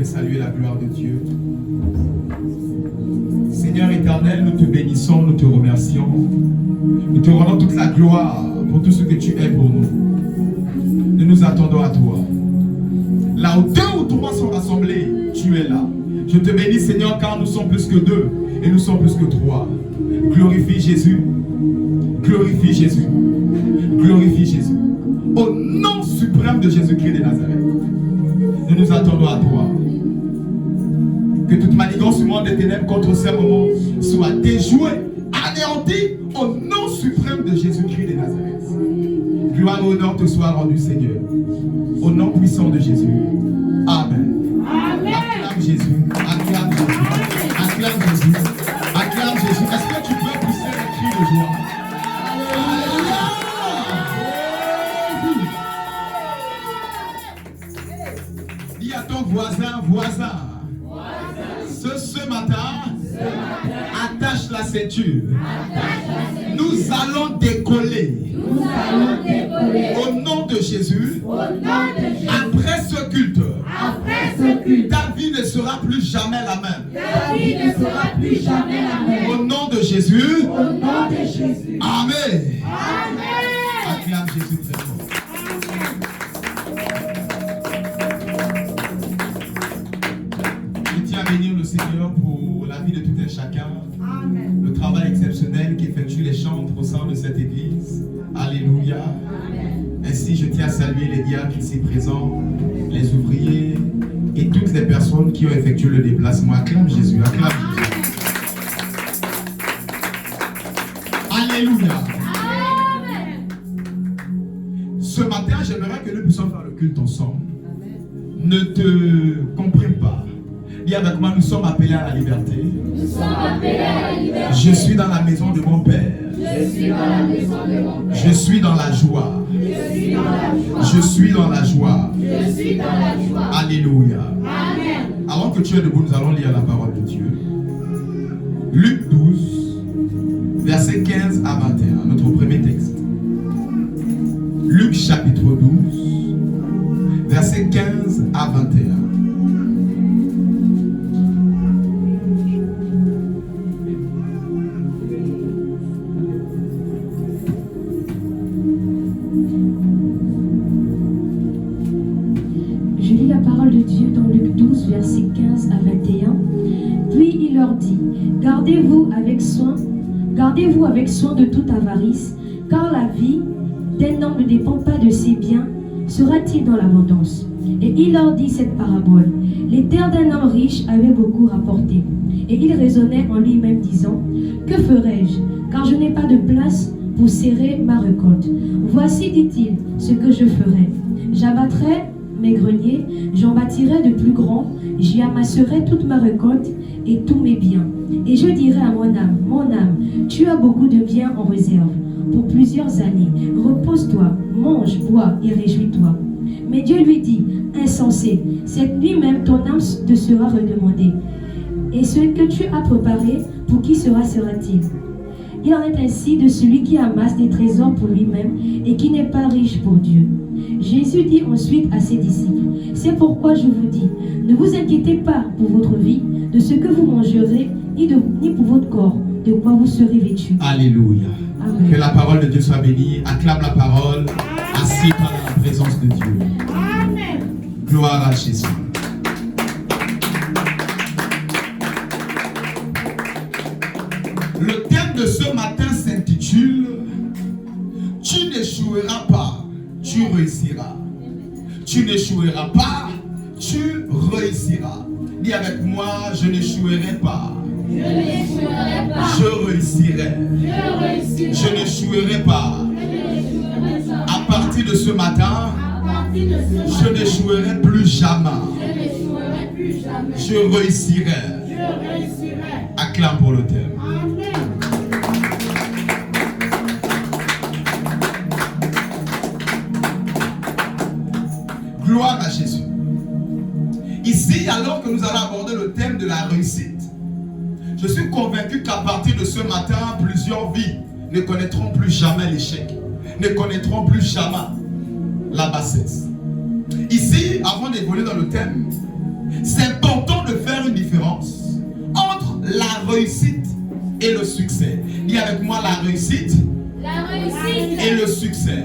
peut saluer la gloire de Dieu. Seigneur éternel, nous te bénissons, nous te remercions. Nous te rendons toute la gloire pour tout ce que tu es pour nous. Nous nous attendons à toi. Là où 2 ou 3 sont rassemblés, tu es là. Je te bénis, Seigneur, car nous sommes plus que 2 et nous sommes plus que 3. Glorifie Jésus. Glorifie Jésus. Glorifie Jésus. Au nom suprême de Jésus-Christ de Nazareth, nous nous attendons à toi. Que toute manigance du monde des ténèbres contre ces moments soit déjouée, anéantie au nom suprême de Jésus-Christ de Nazareth. Gloire et honneur te soit rendu, Seigneur. Au nom puissant de Jésus. Amen. Amen. Acclame Jésus. Acclame Jésus. Acclame Jésus. Acclame Jésus. Est-ce que tu peux pousser un cri de joie? Dis à ton voisin. Ce matin, attache la ceinture. Nous allons décoller. Au nom de Jésus. Après ce culte, ta vie ne sera plus jamais la même. Au nom de Jésus. Amen. Acclame Jésus très fort. Je tiens à bénir le Seigneur pour la vie de tout un chacun. Amen. Le travail exceptionnel qu'effectuent les chantres au sein de cette église. Alléluia. Amen. Ainsi, je tiens à saluer les diacres ici présents, les ouvriers et toutes les personnes qui ont effectué le déplacement. Acclame Jésus. Acclame Jésus. Alléluia. Amen. Ce matin, j'aimerais que nous puissions faire le culte ensemble. Ne te comprime pas. Dis avec moi, nous sommes appelés à la liberté. Nous sommes appelés à la liberté. Je suis dans la maison de mon Père. Je suis dans la maison de mon Père. Je suis dans la joie. Je suis dans la joie. Je suis dans la joie. Je suis dans la joie. Alléluia. Amen. Avant que tu es debout, nous allons lire la parole de Dieu. Luc 12, versets 15 à 21, notre premier texte. Luc chapitre 12, versets 15 à 21. Je lis la parole de Dieu dans Luc 12, versets 15 à 21. Puis il leur dit, gardez-vous avec soin de toute avarice, car la vie d'un homme ne dépend pas de ses biens, sera-t-il dans l'abondance. Et il leur dit cette parabole. Les terres d'un homme riche avaient beaucoup rapporté. Et il raisonnait en lui-même disant, que ferai-je, car je n'ai pas de place pour serrer ma récolte. Voici, dit-il, ce que je ferai. J'abattrai mes greniers, j'en bâtirai de plus grands, j'y amasserai toute ma récolte et tous mes biens. Et je dirai à mon âme, tu as beaucoup de biens en réserve pour plusieurs années. Repose-toi, mange, bois et réjouis-toi. Mais Dieu lui dit, insensé, cette nuit même ton âme te sera redemandée. Et ce que tu as préparé, pour qui sera-t-il? Il en est ainsi de celui qui amasse des trésors pour lui-même et qui n'est pas riche pour Dieu. Jésus dit ensuite à ses disciples, c'est pourquoi je vous dis, ne vous inquiétez pas pour votre vie, de ce que vous mangerez, ni pour votre corps, de quoi vous serez vêtus. Alléluia. Amen. Que la parole de Dieu soit bénie. Acclame la parole. Assis par la présence de Dieu. Amen. Gloire à Jésus. Le thème de ce matin s'intitule tu n'échoueras pas, tu réussiras. Tu n'échoueras pas, tu réussiras. Dis avec moi, je n'échouerai pas. Je n'échouerai pas. Je réussirai. Je réussirai. Je n'échouerai pas. Je n'échouerai pas. À partir de ce matin, À partir de ce je moment, n'échouerai plus jamais. je n'échouerai plus jamais. Je réussirai. Je réussirai. Acclame pour le thème. Amen. Gloire à Jésus. Ici, alors que nous allons aborder le thème de la réussite, je suis convaincu qu'à partir de ce matin, plusieurs vies ne connaîtront plus jamais l'échec, ne connaîtront plus jamais la bassesse. Ici, avant d'évoluer dans le thème, c'est important de faire une différence entre la réussite et le succès. Dis avec moi la réussite, et le succès.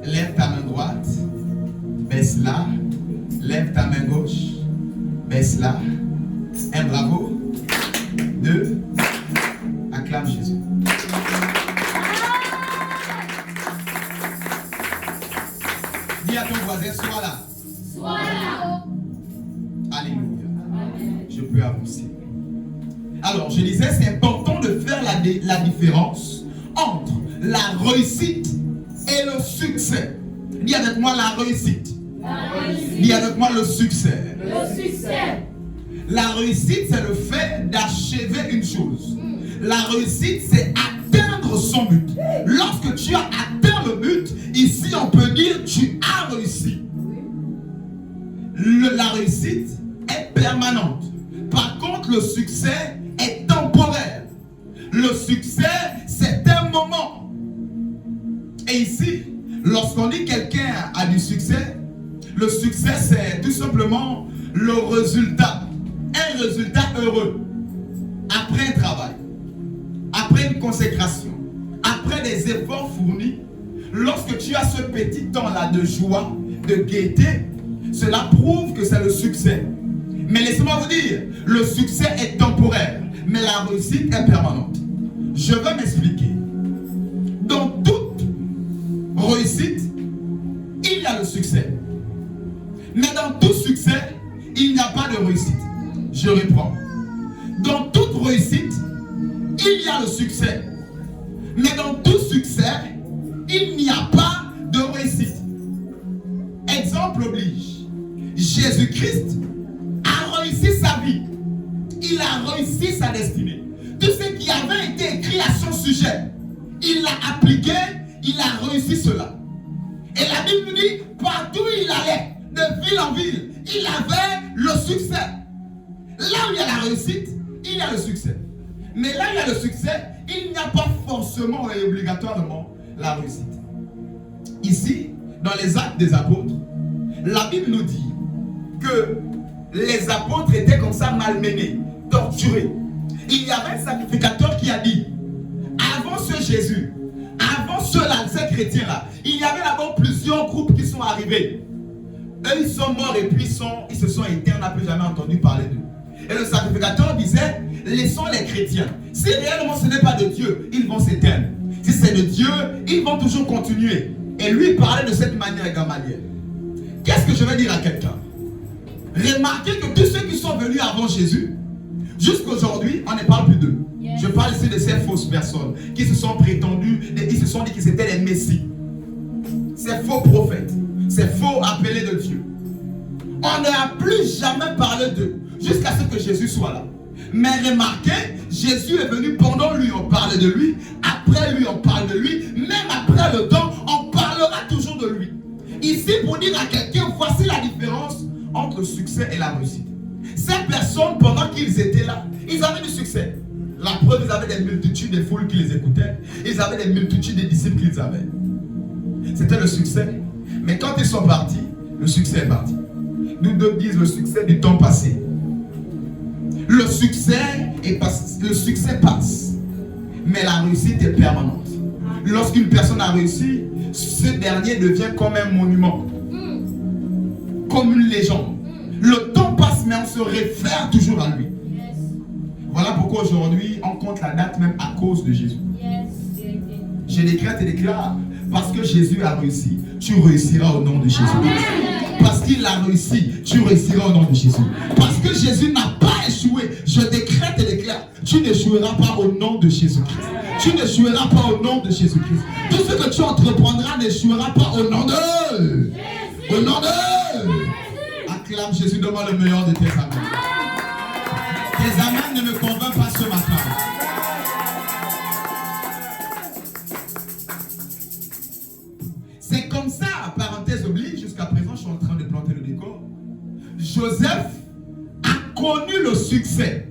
Lève ta main droite, baisse-la, lève ta main gauche, baisse-la. Un bravo. 2. Acclame Jésus. Dis à ton voisin, sois là. Alléluia. Je peux avancer. Alors, je disais, c'est important de faire la différence entre la réussite et le succès. Dis avec moi la réussite. Dis avec moi le succès. La réussite, c'est le fait d'achever une chose. La réussite, c'est atteindre son but. Lorsque tu as atteint le but, ici on peut dire tu as réussi. La réussite est permanente. Par contre, le succès est temporaire. Le succès, c'est un moment. Et ici, lorsqu'on dit quelqu'un a du succès, le succès, c'est tout simplement le résultat. Un résultat heureux. Après un travail, après une consécration, après des efforts fournis, lorsque tu as ce petit temps-là de joie, de gaieté, cela prouve que c'est le succès. Mais laissez-moi vous dire, le succès est temporaire, mais la réussite est permanente. Je vais m'expliquer. Dans toute réussite, il y a le succès. Mais dans tout succès, il n'y a pas de réussite. Je reprends. Dans toute réussite, il y a le succès. Mais dans tout succès, il n'y a pas de réussite. Exemple oblige. Jésus-Christ a réussi sa vie. Il a réussi sa destinée. Tout ce qui avait été écrit à son sujet, il l'a appliqué, il a réussi cela. Et la Bible nous dit, partout où il allait, de ville en ville, il avait le succès. Là où il y a la réussite, il y a le succès. Mais là où il y a le succès, il n'y a pas forcément et obligatoirement la réussite. Ici, dans les Actes des Apôtres, la Bible nous dit que les apôtres étaient comme ça malmenés, torturés. Il y avait un sacrificateur qui a dit, avant ce Jésus, avant ceux-là, ces chrétiens-là, il y avait d'abord plusieurs groupes qui sont arrivés. Eux, ils sont morts et puis ils se sont éteints, on n'a plus jamais entendu parler d'eux. Et le sacrificateur disait, laissons les chrétiens. Si réellement ce n'est pas de Dieu, ils vont s'éteindre. Si c'est de Dieu, ils vont toujours continuer. Et lui parlait de cette manière Gamaliel. Qu'est-ce que je vais dire à quelqu'un? Remarquez que tous ceux qui sont venus avant Jésus, jusqu'aujourd'hui, on ne parle plus d'eux. Je parle ici de ces fausses personnes qui se sont prétendues, qui se sont dit qu'ils étaient les messies. Ces faux prophètes, ces faux appelés de Dieu. On n'a plus jamais parlé d'eux jusqu'à ce que Jésus soit là. Mais remarquez, Jésus est venu, pendant lui on parle de lui, après lui on parle de lui, même après le temps on parlera toujours de lui. Ici pour dire à quelqu'un, voici la différence entre le succès et la réussite. Ces personnes, pendant qu'ils étaient là, ils avaient du succès. La preuve, ils avaient des multitudes de foules qui les écoutaient. Ils avaient des multitudes de disciples qu'ils avaient. C'était le succès. Mais quand ils sont partis, le succès est parti. Nous deux disent le succès du temps passé. Le succès passe. Mais la réussite est permanente. Lorsqu'une personne a réussi, ce dernier devient comme un monument. Comme une légende. Le temps passe, mais on se réfère toujours à lui. Voilà pourquoi aujourd'hui, on compte la date même à cause de Jésus. Je décrète et déclare, parce que Jésus a réussi, tu réussiras au nom de Jésus. Parce qu'il a réussi, tu réussiras au nom de Jésus. Parce que Jésus n'a pas échoué, je décrète et déclare, tu n'échoueras pas au nom de Jésus-Christ. Tu n'échoueras pas au nom de Jésus-Christ. Tout ce que tu entreprendras n'échouera pas au nom de Jésus. Au nom de Acclame Jésus, demande le meilleur de tes amens. Tes amens ne me convainquent pas ce matin. C'est comme ça, parenthèse oblige, jusqu'à présent je suis en train de planter le décor. Joseph a connu le succès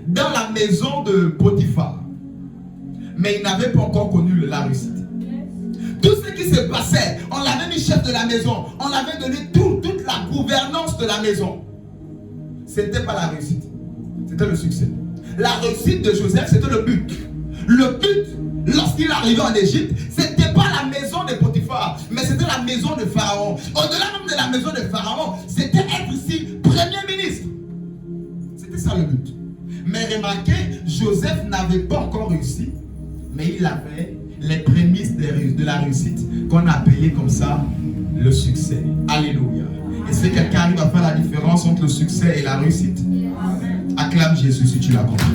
dans la maison de Potiphar, mais il n'avait pas encore connu la réussite. Tout ce qui se passait, on l'avait mis chef de la maison, on l'avait donné toute la gouvernance de la maison, ce n'était pas la réussite, c'était le succès. La réussite de Joseph, c'était le but. Le but, lorsqu'il arrivait en Égypte, ce n'était pas la maison de Potiphar, mais c'était la maison de Pharaon. Au-delà même de la maison de Pharaon, c'était être ici Premier ministre. C'était ça le but. Mais remarquez, Joseph n'avait pas encore réussi, mais il avait les prémices de la réussite, qu'on appelait comme ça le succès. Alléluia. Et si quelqu'un arrive à faire la différence entre le succès et la réussite, acclame Jésus si tu l'as compris.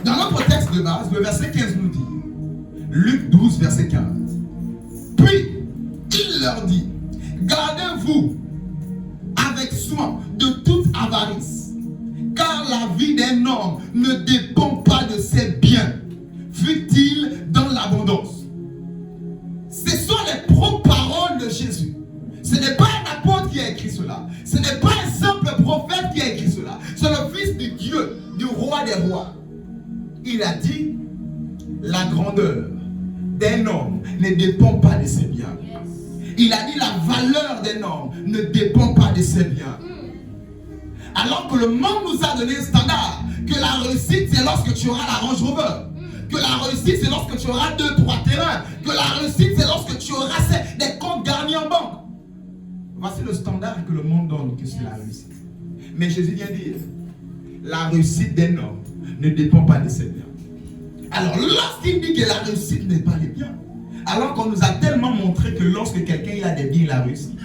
Dans notre texte de base, le verset 15 nous dit, Luc 12, verset 15. Puis, il leur dit, gardez-vous avec soin de toute avarice, car la vie d'un homme ne dépend pas de ses biens, fut-il dans l'abondance. Ce sont les propres paroles de Jésus. Ce n'est pas un apôtre qui a écrit cela. Ce n'est pas un simple prophète qui a écrit cela. C'est le Fils de Dieu, du roi des rois. Il a dit, la grandeur d'un homme ne dépend pas de ses biens. Il a dit, la valeur d'un homme ne dépend pas de ses biens. Alors que le monde nous a donné un standard, que la réussite c'est lorsque tu auras la Range Rover, que la réussite c'est lorsque tu auras 2-3 terrains, que la réussite c'est lorsque tu auras des comptes garnis en banque. Voici le standard que le monde donne, que c'est la réussite. Mais Jésus vient dire, la réussite d'un homme ne dépend pas de ses biens. Alors lorsqu'il dit que la réussite n'est pas les biens, alors qu'on nous a tellement montré que lorsque quelqu'un il a des biens, il a réussi.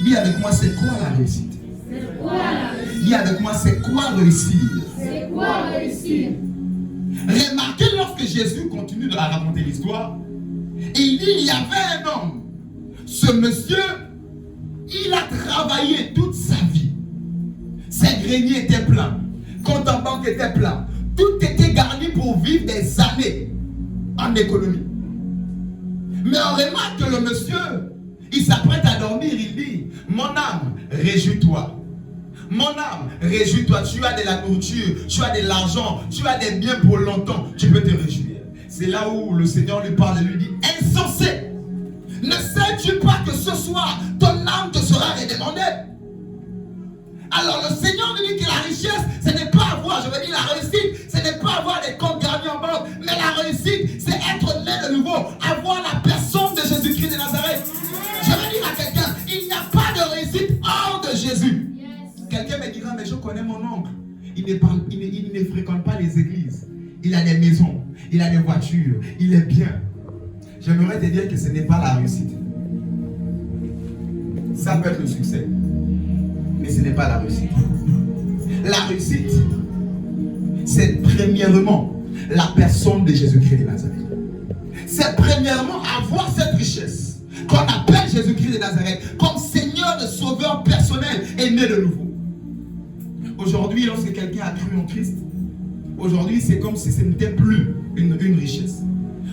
Dis avec moi, c'est quoi la réussite? C'est quoi la réussite? Dis avec moi, c'est quoi réussir? C'est quoi réussir? Remarquez lorsque Jésus continue de raconter l'histoire, et il dit, il y avait un homme. Ce monsieur, il a travaillé toute sa vie. Ses greniers étaient pleins, compte en banque était plein. Tout était garni pour vivre des années en économie. Mais on remarque que le monsieur, il s'apprête à dormir, il dit, mon âme, réjouis-toi. Mon âme, réjouis-toi, tu as de la nourriture, tu as de l'argent, tu as des biens pour longtemps, tu peux te réjouir. C'est là où le Seigneur lui parle et lui dit, insensé, ne sais-tu pas que ce soir, ton âme te sera redemandée? Alors le Seigneur nous dit que la richesse, ce n'est pas avoir, je veux dire la réussite, ce n'est pas avoir des comptes garnis en banque, mais la réussite, c'est être né de nouveau, avoir la personne de Jésus-Christ de Nazareth. Je veux dire à quelqu'un, il n'y a pas de réussite hors de Jésus. Quelqu'un me dira, mais je connais mon oncle, il ne fréquente pas les églises, il a des maisons, il a des voitures, il est bien. J'aimerais te dire que ce n'est pas la réussite. Ça peut être le succès, mais ce n'est pas la réussite. La réussite, c'est premièrement la personne de Jésus-Christ de Nazareth. C'est premièrement avoir cette richesse qu'on appelle Jésus-Christ de Nazareth comme Seigneur de Sauveur personnel et né de nouveau. Aujourd'hui, lorsque quelqu'un a cru en Christ, aujourd'hui c'est comme si ce n'était plus une richesse.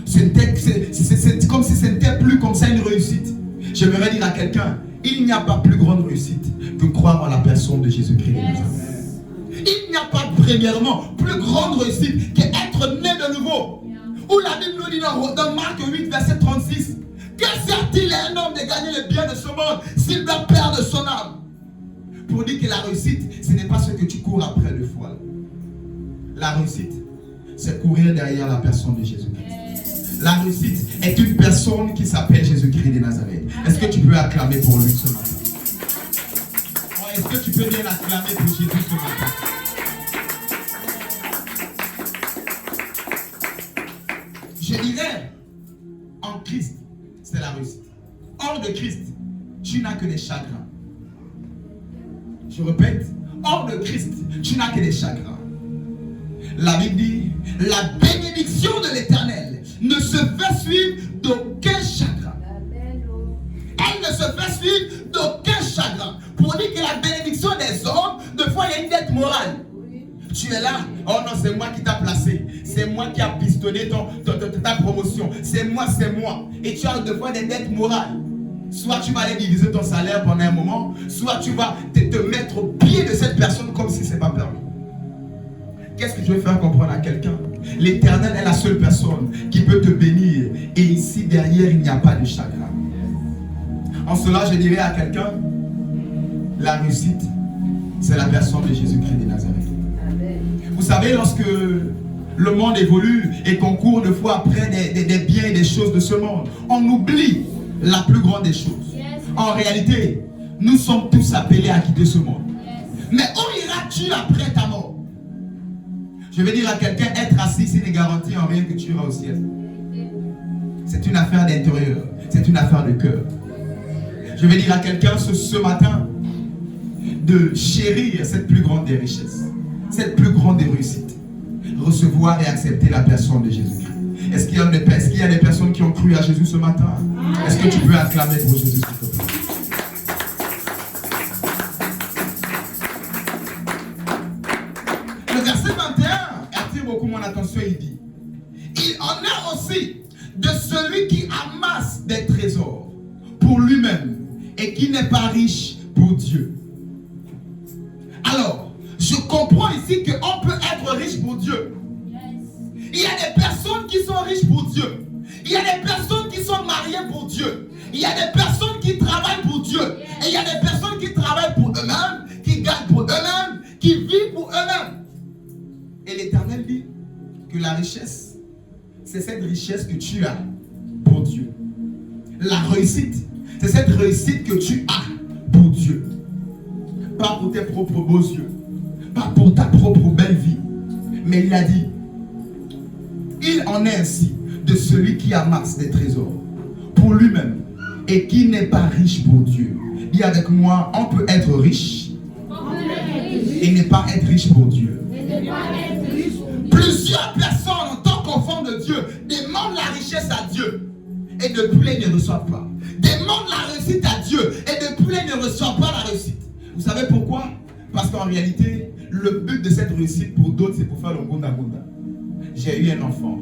C'est comme si ce n'était plus comme ça une réussite. J'aimerais dire à quelqu'un, il n'y a pas plus grande réussite que croire en la personne de Jésus-Christ. Il n'y a pas premièrement plus grande réussite qu'être né de nouveau. Où la Bible nous dit dans Marc 8, verset 36, que sert-il à un homme de gagner le bien de ce monde s'il doit perdre son âme? Pour dire que la réussite, ce n'est pas ce que tu cours après le foie. La réussite, c'est courir derrière la personne de Jésus-Christ. La réussite est une personne qui s'appelle Jésus-Christ de Nazareth. Est-ce que tu peux acclamer pour lui ce matin? Est-ce que tu peux bien acclamer pour Jésus ce matin? Je dirais, en Christ, c'est la réussite. Hors de Christ, tu n'as que des chagrins. Je répète, hors de Christ, tu n'as que des chagrins. La Bible dit, la bénédiction de l'Éternel ne se fait suivre d'aucun chagrin. Elle ne se fait suivre d'aucun chagrin. Pour dire que la bénédiction des hommes, des fois il y a une dette morale. Tu es là, oh non, c'est moi qui t'a placé, c'est moi qui a pistonné ta promotion, c'est moi. Et tu as des fois des dettes morales. Soit tu vas aller diviser ton salaire pendant un moment, soit tu vas te mettre au pied de cette personne comme si ce n'est pas permis. Qu'est-ce que je veux faire comprendre à quelqu'un? L'Éternel est la seule personne qui peut te bénir. Et ici derrière, il n'y a pas du chagrin. En cela, je dirais à quelqu'un, la réussite, c'est la personne de Jésus-Christ de Nazareth. Vous savez, lorsque le monde évolue et qu'on court de fois après des biens et des choses de ce monde, on oublie la plus grande des choses. En réalité, nous sommes tous appelés à quitter ce monde. Mais où iras-tu après ta mort? Je vais dire à quelqu'un, être assis, c'est ne garantit en rien que tu iras au ciel. C'est une affaire d'intérieur, c'est une affaire de cœur. Je vais dire à quelqu'un ce matin de chérir cette plus grande des richesses, cette plus grande des réussites. Recevoir et accepter la personne de Jésus-Christ. Est-ce qu'il y a des personnes qui ont cru à Jésus ce matin? Est-ce que tu peux acclamer pour Jésus, s'il te plaît? Le verset 21 attire beaucoup mon attention. Il dit, il en a aussi de celui qui amasse des trésors pour lui-même et qui n'est pas riche pour Dieu. Alors, je comprends ici qu'on peut être riche pour Dieu. Il y a des personnes qui sont riches pour Dieu. Il y a des personnes qui sont mariées pour Dieu. Il y a des personnes qui travaillent pour Dieu. Et il y a des personnes qui travaillent pour eux-mêmes, qui gagnent pour eux-mêmes, qui vivent pour eux-mêmes. Et l'Éternel dit que la richesse, c'est cette richesse que tu as pour Dieu. La réussite, c'est cette réussite que tu as pour Dieu. Pas pour tes propres beaux yeux, pas pour ta propre belle vie. Mais il a dit, il en est ainsi de celui qui amasse des trésors pour lui-même et qui n'est pas riche pour Dieu. Dis avec moi, on peut être riche et ne pas être riche pour Dieu. Plusieurs personnes en tant qu'enfants de Dieu demandent la richesse à Dieu et depuis ils ne reçoivent pas. Demandent la réussite à Dieu et depuis ils ne reçoivent pas la réussite. Vous savez pourquoi? Parce qu'en réalité, le but de cette réussite pour d'autres, c'est pour faire le gunda gunda. J'ai eu un enfant,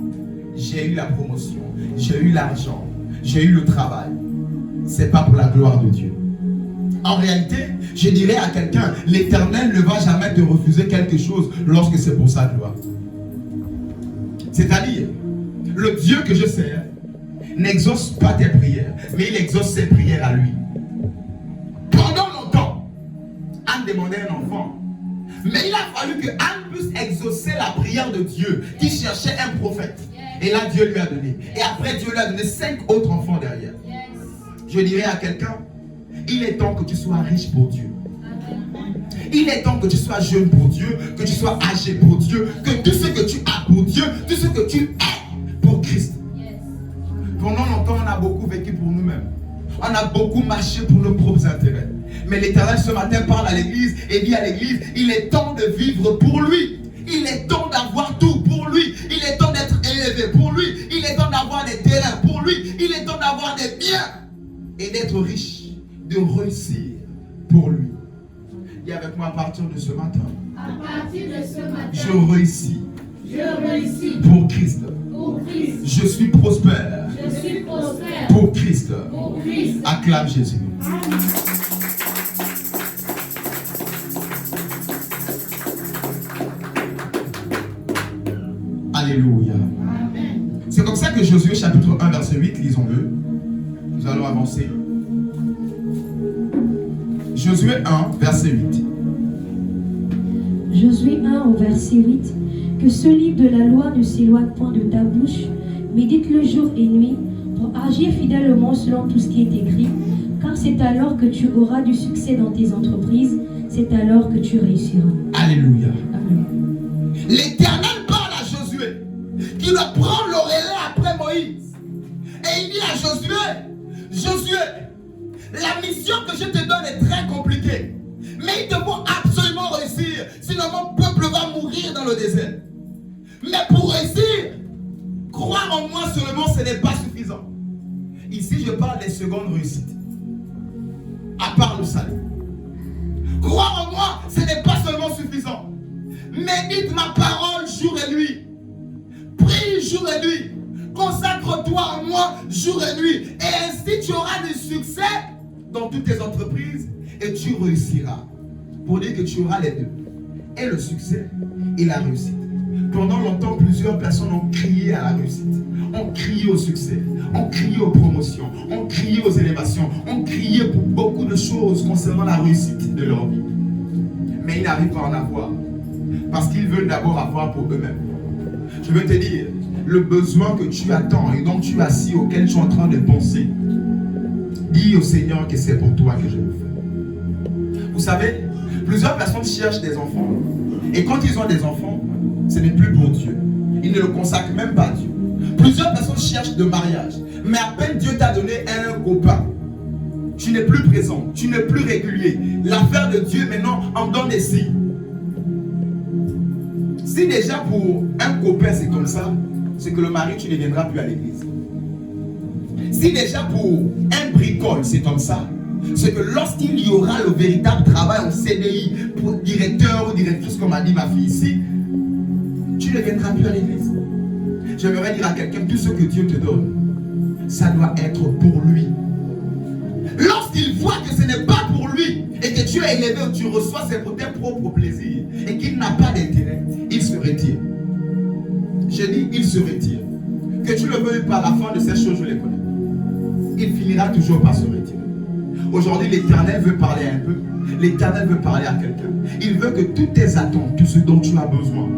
j'ai eu la promotion, j'ai eu l'argent, j'ai eu le travail. C'est pas pour la gloire de Dieu. En réalité, je dirais à quelqu'un, l'Éternel ne va jamais te refuser quelque chose lorsque c'est pour sa gloire. C'est-à-dire, le Dieu que je sers n'exauce pas tes prières, mais il exauce ses prières à lui. Pendant longtemps, Anne demandait un enfant. Mais il a fallu que Anne puisse exaucer la prière de Dieu qui cherchait un prophète. Et là, Dieu lui a donné. Et après, Dieu lui a donné 5 autres enfants derrière. Je dirais à quelqu'un, il est temps que tu sois riche pour Dieu. Il est temps que tu sois jeune pour Dieu, que tu sois âgé pour Dieu, que tout ce que tu as pour Dieu, tout ce que tu es pour Christ. Pendant longtemps, on a beaucoup vécu pour nous-mêmes. On a beaucoup marché pour nos propres intérêts. Mais l'Éternel ce matin parle à l'église et dit à l'église, il est temps de vivre pour lui. Il est temps d'avoir tout pour lui. Il est temps d'être élevé pour lui. Il est temps d'avoir des terrains pour lui. Il est temps d'avoir des biens et d'être riche, de réussir pour lui. Dis avec moi à partir de ce matin. À partir de ce matin, Je réussis. Je réussis Pour Christ. pour Christ. Je suis prospère. Je suis prospère Pour Christ. pour Christ. Acclame Jésus. Alléluia. Amen. C'est comme ça que Josué chapitre 1 verset 8, lisons-le. Nous allons avancer. Josué 1 verset 8. Josué 1 au verset 8. Que ce livre de la loi ne s'éloigne point de ta bouche, médite-le jour et nuit, pour agir fidèlement selon tout ce qui est écrit, car c'est alors que tu auras du succès dans tes entreprises, c'est alors que tu réussiras. Alléluia. Amen. L'Éternel parle à Josué, qui doit prendre le relais après Moïse. Et il dit à Josué, Josué, la mission que je te donne est très compliquée. Mais il te faut absolument réussir, sinon mon peuple va mourir dans le désert. Mais pour réussir, croire en moi seulement, ce n'est pas suffisant. Ici, je parle des secondes réussites. À part le salut. Croire en moi, ce n'est pas seulement suffisant. Médite ma parole jour et nuit. Prie jour et nuit. Consacre-toi en moi jour et nuit. Et ainsi, tu auras du succès dans toutes tes entreprises et tu réussiras. Pour dire que tu auras les deux. Et le succès et la réussite. Pendant longtemps, plusieurs personnes ont crié à la réussite, ont crié au succès, ont crié aux promotions, ont crié aux élévations, ont crié pour beaucoup de choses concernant la réussite de leur vie. Mais ils n'arrivent pas à en avoir parce qu'ils veulent d'abord avoir pour eux-mêmes. Je veux te dire, le besoin que tu attends et dont tu es assis, auquel tu es en train de penser, dis au Seigneur que c'est pour toi que je le fais. Vous savez, plusieurs personnes cherchent des enfants et quand ils ont des enfants, ce n'est plus pour Dieu. Ils ne le consacrent même pas à Dieu. Plusieurs personnes cherchent de mariage, mais à peine Dieu t'a donné un copain, tu n'es plus présent, tu n'es plus régulier. L'affaire de Dieu maintenant en donne des signes. Si déjà pour un copain c'est comme ça, c'est que le mari tu ne viendras plus à l'église. Si déjà pour un bricole c'est comme ça, c'est que lorsqu'il y aura le véritable travail en CDI pour directeur ou directrice comme a dit ma fille ici, tu ne viendras plus à l'église. J'aimerais dire à quelqu'un, tout ce que Dieu te donne, ça doit être pour lui. Lorsqu'il voit que ce n'est pas pour lui et que tu es élevé ou tu reçois, c'est pour tes propres plaisirs et qu'il n'a pas d'intérêt, il se retire. Je dis, il se retire. Que tu le veuilles pas, la fin de ces choses, je les connais. Il finira toujours par se retirer. Aujourd'hui, l'Éternel veut parler un peu. L'Éternel veut parler à quelqu'un. Il veut que toutes tes attentes, tout ce dont tu as besoin,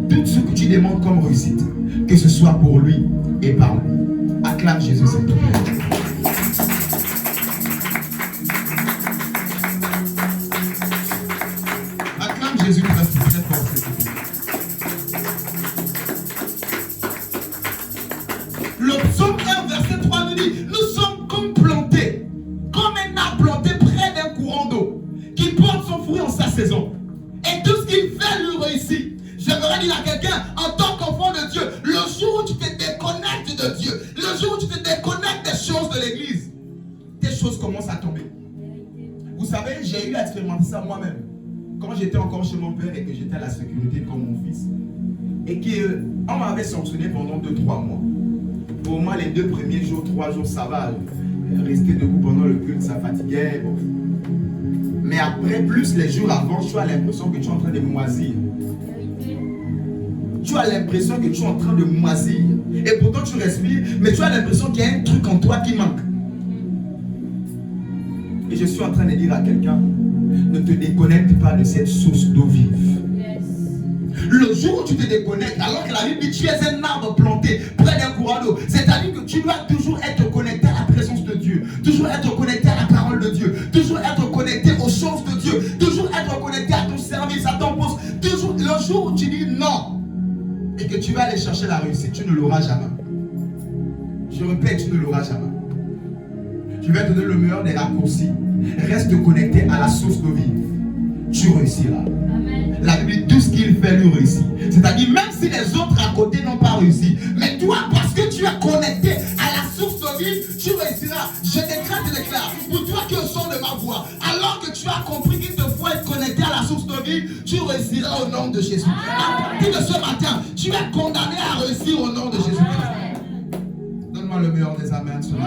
tout ce que tu demandes comme réussite, que ce soit pour lui et par lui. Acclame Jésus, s'il te plaît. Acclame Jésus très fort, s'il te plaît. Le psaume 1, verset 3 nous dit, nous sommes comme plantés, comme un arbre planté près d'un courant d'eau, qui porte son fruit en sa saison. Et tout ce qu'il fait lui réussit. J'aimerais dire à quelqu'un, en tant qu'enfant de Dieu, le jour où tu te déconnectes de Dieu, le jour où tu te déconnectes des choses de l'église, tes choses commencent à tomber. Vous savez, j'ai eu à expérimenter ça moi-même. Quand j'étais encore chez mon père et que j'étais à la sécurité comme mon fils, et qu'on m'avait sanctionné pendant 2-3 mois. Pour moi, les 2 premiers jours, 3 jours, ça va. Rester debout pendant le culte, ça fatiguait. Bon. Mais après, plus les jours avant, tu as l'impression que tu es en train de moisir. Tu as l'impression que tu es en train de moisir. Et pourtant tu respires, mais tu as l'impression qu'il y a un truc en toi qui manque. Et je suis en train de dire à quelqu'un, ne te déconnecte pas de cette source d'eau vive. Le jour où tu te déconnectes, alors que la Bible dit tu es un arbre planté près d'un courant d'eau, c'est-à-dire que tu dois toujours être connecté à la présence de Dieu, toujours être connecté à la parole de Dieu, toujours être connecté aux choses de Dieu, toujours être connecté à ton service, à ton poste. Toujours, le jour où tu dis non et que tu vas aller chercher la réussite, tu ne l'auras jamais. Je répète, tu ne l'auras jamais. Je vais te donner le meilleur des raccourcis. Reste connecté à la source d'eau vive. Tu réussiras. Amen. La Bible dit tout ce qu'il fait lui réussit. C'est-à-dire même si les autres à côté n'ont pas réussi, mais toi, parce que tu es connecté à la source d'eau vive, tu réussiras. Je décrète et déclare, pour toi qui es au son de ma voix, alors que tu as compris qu'il te faut être connecté à la source d'eau vive, tu réussiras au nom de Jésus. À partir de ce matin, tu es condamné à réussir au nom de Jésus-Christ. Donne-moi le meilleur des amens ce matin.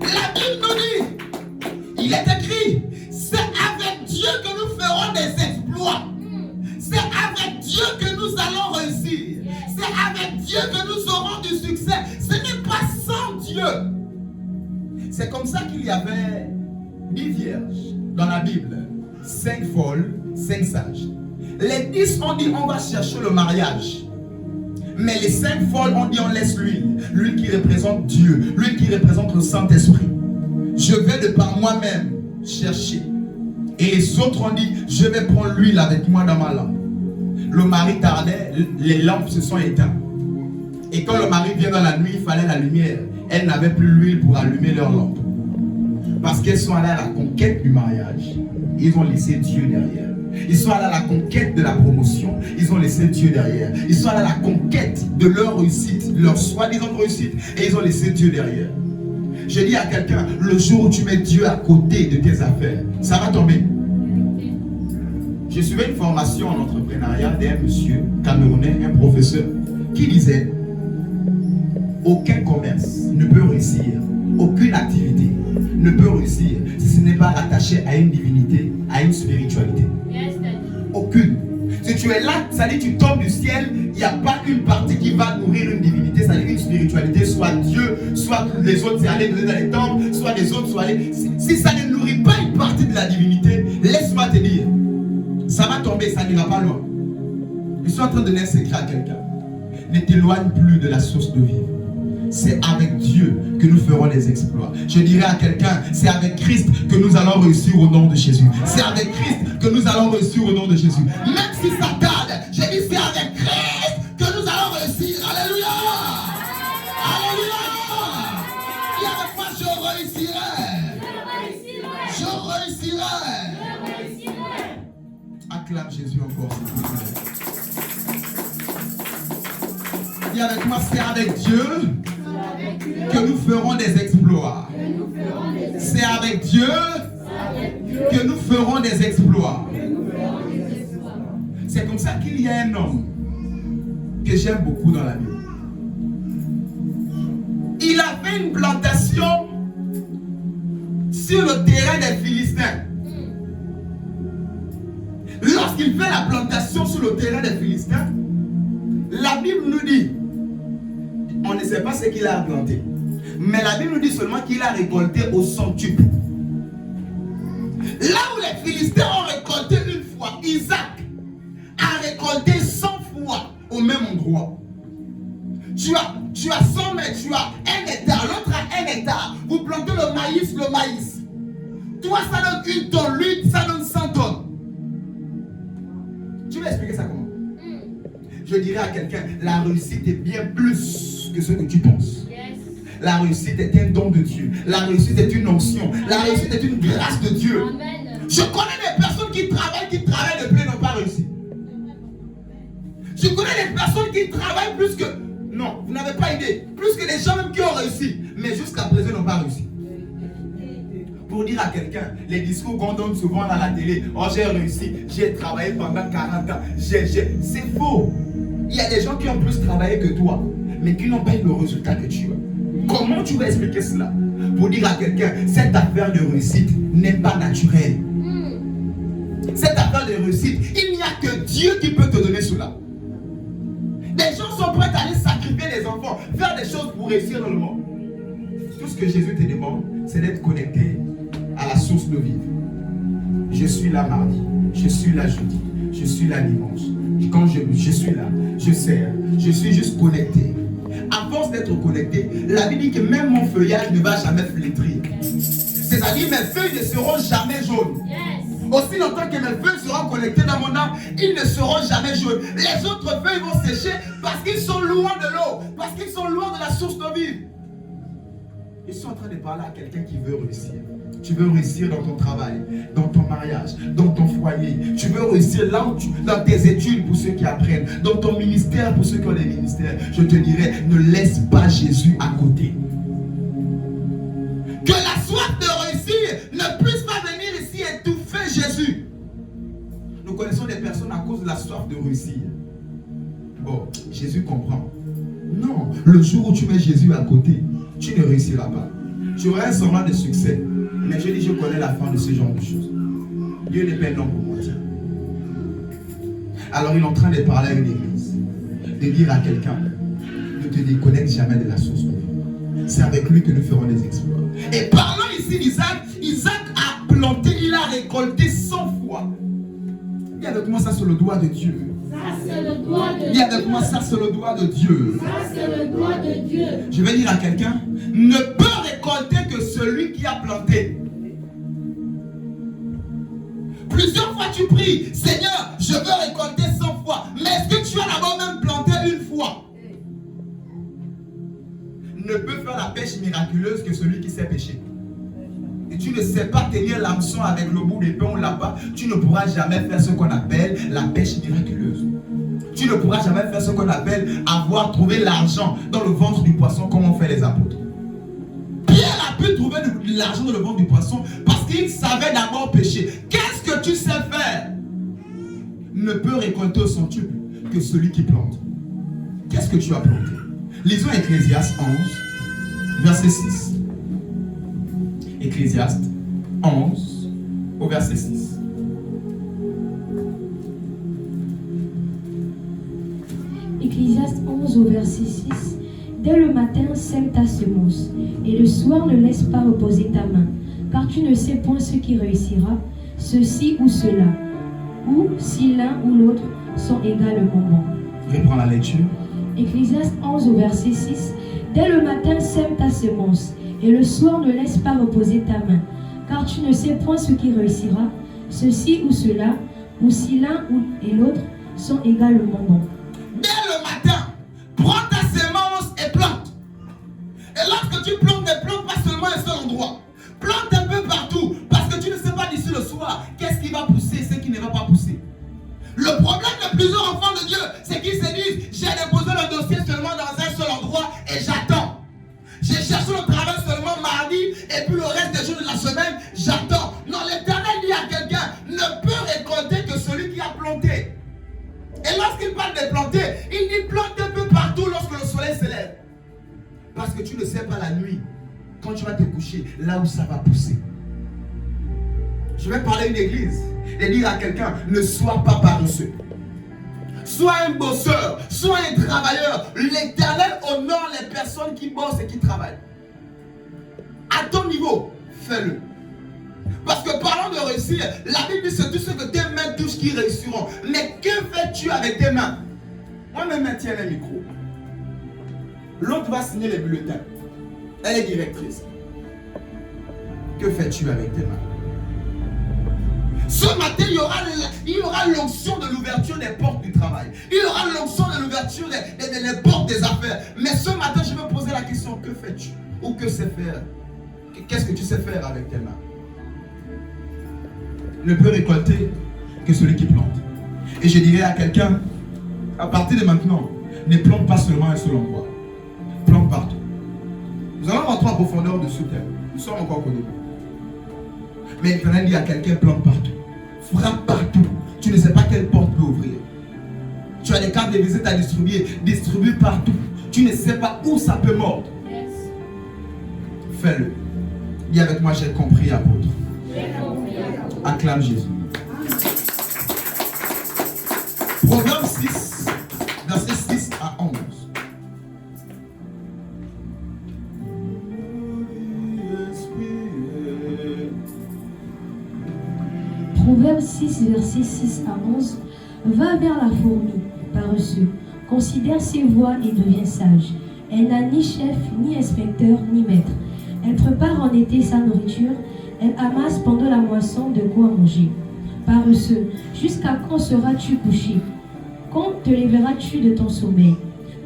La Bible nous dit, il est écrit, c'est avec Dieu que nous ferons des exploits. C'est avec Dieu que nous allons réussir. C'est avec Dieu que nous aurons du succès. Ce n'est pas sans Dieu. C'est comme ça qu'il y avait 10 vierges dans la Bible. 5 folles, 5 sages. Les 10 ont dit on va chercher le mariage. Mais les 5 folles ont dit on laisse l'huile. L'huile qui représente Dieu. L'huile qui représente le Saint-Esprit. Je vais de par moi-même chercher. Et les autres ont dit je vais prendre l'huile avec moi dans ma lampe. Le mari tardait, les lampes se sont éteintes. Et quand le mari vient dans la nuit, il fallait la lumière. Elles n'avaient plus l'huile pour allumer leur lampe. Parce qu'elles sont allées à la conquête du mariage. Ils ont laissé Dieu derrière. Ils sont allés à la conquête de la promotion. Ils ont laissé Dieu derrière. Ils sont allés à la conquête de leur réussite, leur soi-disant réussite. Et ils ont laissé Dieu derrière. Je dis à quelqu'un, le jour où tu mets Dieu à côté de tes affaires, ça va tomber. J'ai suivi une formation en entrepreneuriat d'un monsieur camerounais, un professeur, qui disait aucun commerce ne peut réussir, aucune activité ne peut réussir si ce n'est pas attaché à une divinité, à une spiritualité. Yes. tu es là, ça dit tu tombes du ciel, il n'y a pas une partie qui va nourrir une divinité, ça dit une spiritualité, soit Dieu, soit les autres, c'est aller donner dans les temples, soit les autres, soit aller. Si ça ne nourrit pas une partie de la divinité, laisse-moi te dire, ça va tomber, ça n'ira pas loin. Je suis en train de donner un secret à quelqu'un. Ne t'éloigne plus de la source de vie. C'est avec Dieu que nous ferons les exploits. Je dirais à quelqu'un, c'est avec Christ que nous allons réussir au nom de Jésus. C'est avec Christ que nous allons réussir au nom de Jésus. Même si ça tarde, je dis c'est avec Christ que nous allons réussir. Alléluia! Alléluia! Et avec moi, je réussirai. Je réussirai. Acclame Jésus encore, s'il vous plaît. Et avec moi, c'est avec Dieu que nous ferons des exploits. C'est avec Dieu que nous ferons des exploits. C'est comme ça qu'il y a un homme que j'aime beaucoup dans la Bible. Il avait une plantation sur le terrain des Philistins. Lorsqu'il fait la plantation sur le terrain des Philistins, la Bible nous dit, on ne sait pas ce qu'il a planté, mais la Bible nous dit seulement qu'il a récolté au centuple. Là où les Philistins ont récolté une fois, Isaac a récolté 100 fois au même endroit. Tu as 100 mètres, tu as 1 hectare, l'autre a 1 hectare. Vous plantez le maïs. Toi, ça donne 1 tonne, lui, ça donne 100 tonnes. Tu vas expliquer ça comment? Je dirais à quelqu'un, la réussite est bien plus que ce que tu penses. Yes. La réussite est un don de Dieu. La réussite est une onction. La réussite est une grâce de Dieu. Amen. Je connais des personnes qui travaillent de plein n'ont pas réussi. Je connais des personnes qui travaillent plus que... Non, vous n'avez pas idée. Plus que les gens même qui ont réussi. Mais jusqu'à présent n'ont pas réussi. Pour dire à quelqu'un, les discours qu'on donne souvent à la télé, oh j'ai réussi, j'ai travaillé pendant 40 ans, c'est faux. Il y a des gens qui ont plus travaillé que toi, mais qui n'ont pas eu le résultat que tu as. Comment tu vas expliquer cela? Pour dire à quelqu'un, cette affaire de réussite n'est pas naturelle. Cette affaire de réussite, il n'y a que Dieu qui peut te donner cela. Des gens sont prêts à aller sacrifier les enfants, faire des choses pour réussir dans le monde. Tout ce que Jésus te demande, c'est d'être connecté à la source de vie. Je suis là mardi, je suis là jeudi, je suis là dimanche. Quand je suis là, je sers, je suis juste connecté. À force d'être connecté, la Bible dit que même mon feuillage ne va jamais flétrir. C'est-à-dire mes feuilles ne seront jamais jaunes. Aussi longtemps que mes feuilles seront connectées dans mon âme, ils ne seront jamais jaunes. Les autres feuilles vont sécher parce qu'ils sont loin de l'eau, parce qu'ils sont loin de la source de vie. Je suis en train de parler à quelqu'un qui veut réussir. Tu veux réussir dans ton travail, dans ton mariage, dans ton foyer. Tu veux réussir là où dans tes études pour ceux qui apprennent, dans ton ministère pour ceux qui ont des ministères. Je te dirais, ne laisse pas Jésus à côté. Que la soif de réussir ne puisse pas venir ici étouffer Jésus. Nous connaissons des personnes à cause de la soif de réussir. Bon, Jésus comprend. Non, le jour où tu mets Jésus à côté, tu ne réussiras pas. Tu auras un semblant de succès. Mais je dis, je connais la fin de ce genre de choses. Dieu n'est pas un homme pour mentir. Alors il est en train de parler à une église, de dire à quelqu'un, ne te déconnecte jamais de la source de vie. C'est avec lui que nous ferons des exploits. Et parlant ici d'Isaac, Isaac a planté, il a récolté 100 fois. Dis avec moi, ça c'est le doigt de Dieu. Ça c'est le doigt de Dieu. Dis avec moi, ça c'est le doigt de Dieu. Ça c'est le doigt de Dieu. Je vais dire à quelqu'un, ne peut récolter que celui qui a planté. Plusieurs fois tu pries, Seigneur, je veux récolter 100 fois. Mais est-ce que tu as d'abord même planté une fois? Ne peut faire la pêche miraculeuse que celui qui sait pêcher. Et tu ne sais pas tenir l'hameçon avec le bout d'épée ou là-bas, tu ne pourras jamais faire ce qu'on appelle la pêche miraculeuse. Tu ne pourras jamais faire ce qu'on appelle avoir trouvé l'argent dans le ventre du poisson comme ont fait les apôtres. Pierre a pu trouver l'argent dans le ventre du poisson parce qu'il savait d'abord pêcher. Qu'est-ce que tu sais faire? Ne peut récolter au centuple que celui qui plante. Qu'est-ce que tu as planté? Lisons Ecclésiaste 11, verset 6. Ecclésiaste 11, au verset 6. Ecclésiaste 11 au verset 6. Dès le matin, sème ta semence, et le soir ne laisse pas reposer ta main, car tu ne sais point ce qui réussira, ceci ou cela, ou si l'un ou l'autre sont également bons. Reprends la lecture. Ecclésiaste 11 au verset 6. Dès le matin, sème ta semence, et le soir ne laisse pas reposer ta main, car tu ne sais point ce qui réussira, ceci ou cela, ou si l'un et l'autre sont également bons. Dès le matin, prends ta semence et plante. Et lorsque tu plantes, ne plante pas seulement un seul endroit. Plante un peu partout, parce que tu ne sais pas d'ici le soir qu'est-ce qui va pousser et ce qui ne va pas pousser. Le problème de plusieurs enfants de Dieu, c'est qu'ils se disent, j'ai déposé le dossier seulement dans un seul endroit et j'attends. J'ai cherché le travail seulement mardi et puis le reste des jours de la semaine, j'attends. Non, l'Éternel dit à quelqu'un, ne peut récolter que celui qui a planté. Et lorsqu'il parle de planter, il dit plante un peu partout lorsque le soleil se lève. Parce que tu ne sais pas la nuit, quand tu vas te coucher, là où ça va pousser. Je vais parler à une église et dire à quelqu'un, ne sois pas paresseux. Sois un bosseur, sois un travailleur. L'Éternel honore les personnes qui bossent et qui travaillent. À ton niveau, fais-le. Parce que parlant de réussir, la Bible dit c'est tout ce que tes mains touchent qui réussiront. Mais que fais-tu avec tes mains? Moi, mes mains tiennent un micro. L'autre va signer les bulletins. Elle est directrice. Que fais-tu avec tes mains? Ce matin, il y aura l'onction de l'ouverture des portes du travail. Il y aura l'onction de l'ouverture des portes des affaires. Mais ce matin, je vais poser la question, que fais-tu? Ou que sais faire? Qu'est-ce que tu sais faire avec tes mains? Ne peut récolter que celui qui plante. Et je dirais à quelqu'un, à partir de maintenant, ne plante pas seulement un seul endroit. Plante partout. Nous allons rentrer en profondeur de ce thème. Nous sommes encore au début. Mais l'Éternel dit à quelqu'un, plante partout. Frappe partout. Tu ne sais pas quelle porte peut ouvrir. Tu as des cartes de visite à distribuer. Distribue partout. Tu ne sais pas où ça peut mordre. Yes. Fais-le. Dis avec moi, j'ai compris, apôtre. J'ai compris, apôtre. Acclame Jésus. Proverbe 6, versets 6 à 11. Proverbe 6, versets 6 à 11. Va vers la fourmi, paresseux, considère ses voies et devient sage. Elle n'a ni chef, ni inspecteur, ni maître. Elle prépare en été sa nourriture, elle amasse pendant la moisson de quoi manger. Paresseux, jusqu'à quand seras-tu couché? Quand te lèveras-tu de ton sommeil?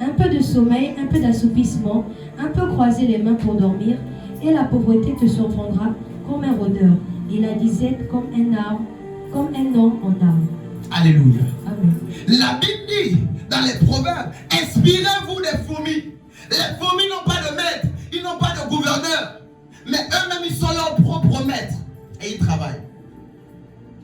Un peu de sommeil, un peu d'assoupissement, un peu croiser les mains pour dormir, et la pauvreté te surprendra comme un rôdeur, et la disette comme un arbre, comme un homme en arbre. Alléluia. Amen. La Bible dit dans les proverbes, inspirez-vous des fourmis. Les fourmis n'ont pas de maître, ils n'ont pas de gouverneur, mais eux-mêmes ils sont leurs propres maîtres et ils travaillent.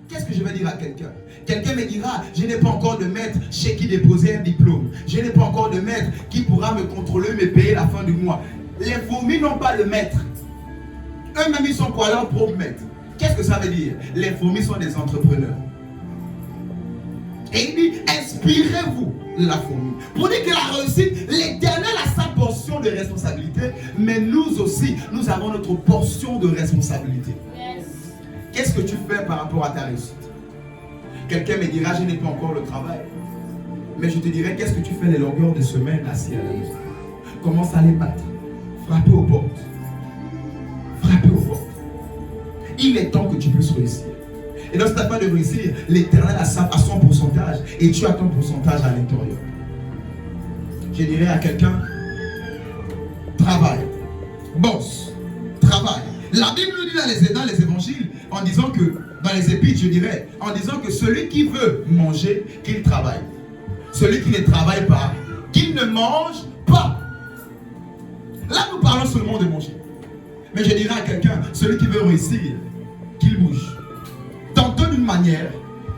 Qu'est-ce que je vais dire à quelqu'un? Quelqu'un me dira, je n'ai pas encore de maître chez qui déposer un diplôme. Je n'ai pas encore de maître qui pourra me contrôler, me payer la fin du mois. Les fourmis n'ont pas de maître. Eux-mêmes ils sont quoi? Leurs propres maîtres. Qu'est-ce que ça veut dire? Les fourmis sont des entrepreneurs. Et il dit, inspirez-vous de la fourmi. Pour dire que la réussite, l'Éternel a sa portion de responsabilité, mais nous aussi, nous avons notre portion de responsabilité. Yes. Qu'est-ce que tu fais par rapport à ta réussite? Quelqu'un me dira, je n'ai pas encore le travail. Mais je te dirai, qu'est-ce que tu fais les longueurs de semaine assis à la maison? Commence à les battre. Frapper aux portes. Frapper aux portes. Il est temps que tu puisses réussir. Et dans cette affaire de réussir, l'Éternel a son pourcentage et tu as ton pourcentage à l'intérieur. Je dirais à quelqu'un, travaille, bosse, travaille. La Bible nous dit dans les évangiles, en disant que, dans les épîtres, je dirais, en disant que celui qui veut manger, qu'il travaille. Celui qui ne travaille pas, qu'il ne mange pas. Là, nous parlons seulement de manger. Mais je dirais à quelqu'un, celui qui veut réussir, qu'il bouge. Tantôt d'une manière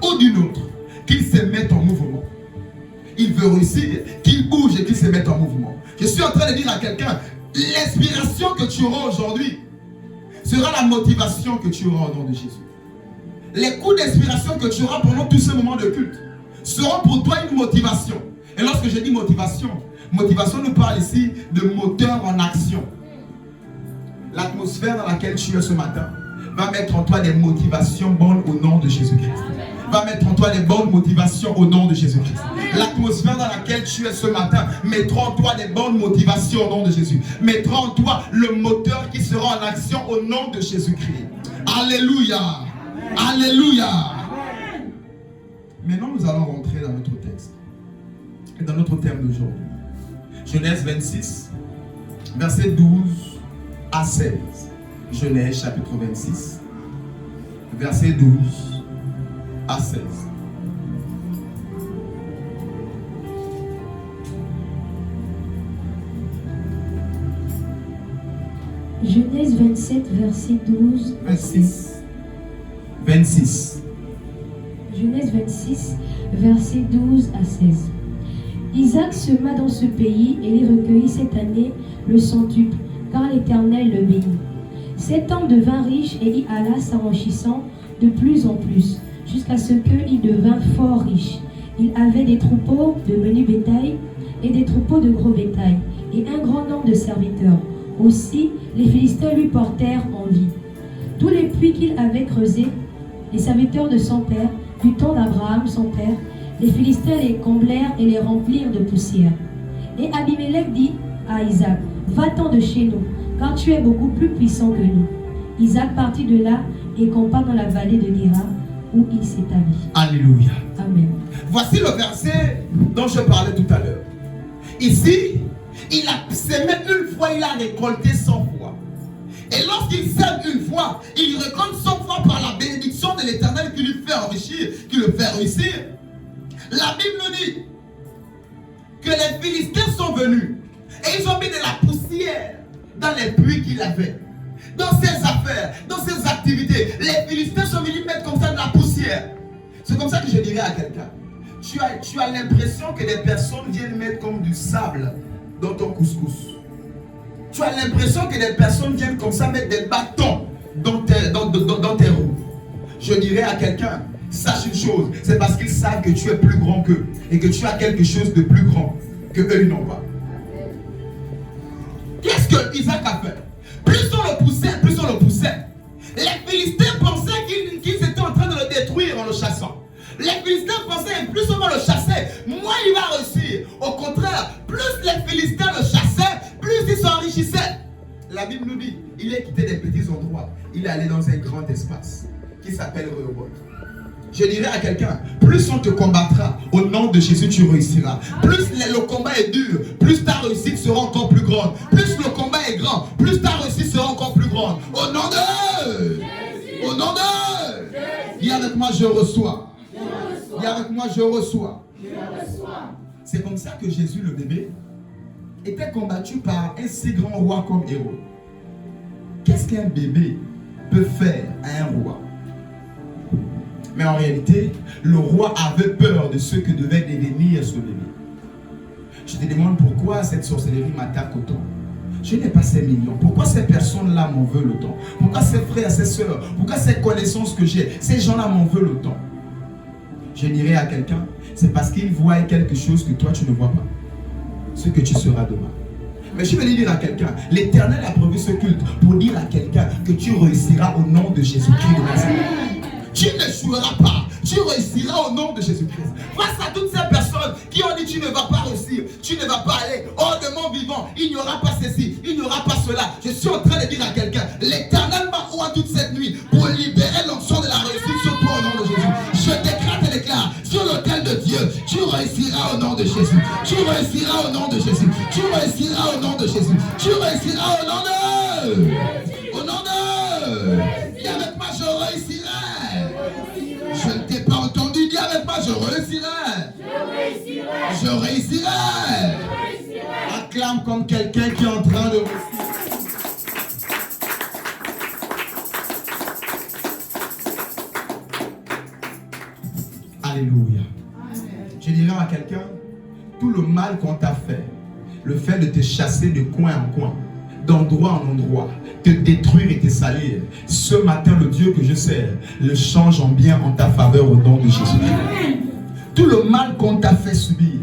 ou d'une autre, qu'il se mette en mouvement. Il veut réussir, qu'il bouge et qu'il se mette en mouvement. Je suis en train de dire à quelqu'un, l'inspiration que tu auras aujourd'hui sera la motivation que tu auras au nom de Jésus. Les coups d'inspiration que tu auras pendant tous ces moments de culte seront pour toi une motivation. Et lorsque je dis motivation, motivation nous parle ici de moteur en action. L'atmosphère dans laquelle tu es ce matin va mettre en toi des motivations bonnes au nom de Jésus-Christ. Va mettre en toi des bonnes motivations au nom de Jésus-Christ. L'atmosphère dans laquelle tu es ce matin mettra en toi des bonnes motivations au nom de Jésus. Mettra en toi le moteur qui sera en action au nom de Jésus-Christ. Alléluia. Alléluia. Maintenant, nous allons rentrer dans notre texte. Et dans notre thème d'aujourd'hui. Genèse 26, versets 12 à 16. Genèse chapitre 26, versets 12 à 16. Genèse 27, verset 12 à 16. 26. Genèse 26, verset 12 à 16. Isaac sema dans ce pays et il recueillit cette année le centuple, car l'Éternel le bénit. Cet homme devint riche et y alla s'enrichissant de plus en plus, jusqu'à ce qu'il devint fort riche. Il avait des troupeaux de menu bétail et des troupeaux de gros bétail, et un grand nombre de serviteurs. Aussi, les Philistins lui portèrent envie. Tous les puits qu'il avait creusés, les serviteurs de son père, du temps d'Abraham, son père, les Philistins les comblèrent et les remplirent de poussière. Et Abimelech dit à Isaac, va-t'en de chez nous, car tu es beaucoup plus puissant que nous. Isaac partit de là et campa dans la vallée de Guéra, où il s'établit. Alléluia. Amen. Voici le verset dont je parlais tout à l'heure. Ici, il a semé une fois, il a récolté 100 fois. Et lorsqu'il sème une fois, il récolte 100 fois par la bénédiction de l'Éternel qui lui fait enrichir, qui le fait réussir. La Bible nous dit que les Philistins sont venus et ils ont mis de la poussière dans les puits qu'il avait, dans ses affaires, dans ses activités. Les Philistins sont venus mettre comme ça de la poussière. C'est comme ça que je dirais à quelqu'un, tu as l'impression que des personnes viennent mettre comme du sable dans ton couscous. Tu as l'impression que des personnes viennent comme ça mettre des bâtons dans tes roues. Je dirais à quelqu'un, sache une chose, c'est parce qu'ils savent que tu es plus grand qu'eux et que tu as quelque chose de plus grand que eux ils n'ont pas. Qu'est-ce que Isaac a fait? Plus on le poussait, plus on le poussait. Les Philistins pensaient qu'ils étaient en train de le détruire en le chassant. Les Philistins pensaient que plus on le chassait, moins il va réussir. Au contraire, plus les Philistins le chassaient, plus ils s'enrichissaient. La Bible nous dit, il est quitté des petits endroits, il est allé dans un grand espace qui s'appelle Rehoboth. Je dirais à quelqu'un, plus on te combattra, au nom de Jésus tu réussiras. Plus le combat est dur, plus ta réussite sera encore plus grande. Plus le combat est grand, plus ta réussite sera encore plus grande. Au nom de Jésus. Au nom de Jésus. Dis avec moi, je reçois. Dis avec moi, je reçois. C'est comme ça que Jésus le bébé était combattu par un si grand roi comme héros. Qu'est-ce qu'un bébé peut faire à un roi? Mais en réalité, le roi avait peur de ce que devait devenir ce bébé. Je te demande pourquoi cette sorcellerie m'attaque autant. Je n'ai pas ces millions. Pourquoi ces personnes-là m'en veulent autant? Pourquoi ces frères, ces sœurs, pourquoi ces connaissances que j'ai, ces gens-là m'en veulent autant? Je dirais à quelqu'un, c'est parce qu'ils voient quelque chose que toi tu ne vois pas. Ce que tu seras demain. Mais je vais dire à quelqu'un, l'Éternel a prévu ce culte pour dire à quelqu'un que tu réussiras au nom de Jésus-Christ de Nazareth. Tu n'échoueras pas, tu réussiras au nom de Jésus-Christ. Face à toutes ces personnes qui ont dit tu ne vas pas réussir, tu ne vas pas aller hors de mon vivant, il n'y aura pas ceci, il n'y aura pas cela. Je suis en train de dire à quelqu'un, l'Éternel m'a oint toute cette nuit pour libérer l'onction de la réussite sur toi au nom de Jésus. Je décrète et déclare sur l'autel de Dieu, tu réussiras au nom de Jésus. Tu réussiras au nom de Jésus. Tu réussiras au nom de Jésus. Tu réussiras au nom de... Au nom de... Dis avec moi, je réussirai. Je ne t'ai pas entendu, dis avec moi, je réussirai. Je réussirai. Acclame comme quelqu'un qui est en train de réussir. Alléluia. Je dirais à quelqu'un, tout le mal qu'on t'a fait, le fait de te chasser de coin en coin, d'endroit en endroit, te détruire et te salir, ce matin, le Dieu que je sers, le change en bien en ta faveur au nom de Jésus. Tout le mal qu'on t'a fait subir,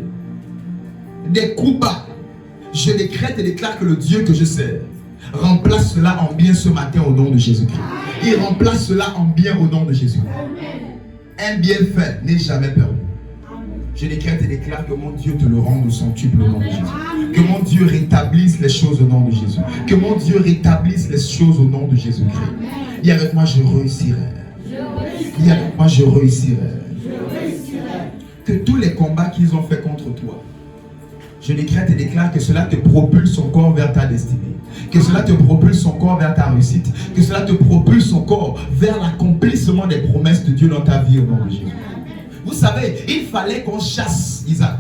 des coups bas, je décrète et déclare que le Dieu que je sers remplace cela en bien ce matin au nom de Jésus-Christ. Il remplace cela en bien au nom de Jésus. Un bienfait n'est jamais perdu. Je décrète et déclare que mon Dieu te le rende au centuple au nom de Jésus. Que mon Dieu rétablisse les choses au nom de Jésus. Que mon Dieu rétablisse les choses au nom de Jésus-Christ. Dis avec moi, je réussirai. Dis avec moi, je réussirai. Que tous les combats qu'ils ont fait contre toi, je décrète et déclare que cela te propulse encore vers ta destinée. Que cela te propulse encore vers ta réussite. Que cela te propulse encore vers l'accomplissement des promesses de Dieu dans ta vie au nom de Jésus. Vous savez, il fallait qu'on chasse Isaac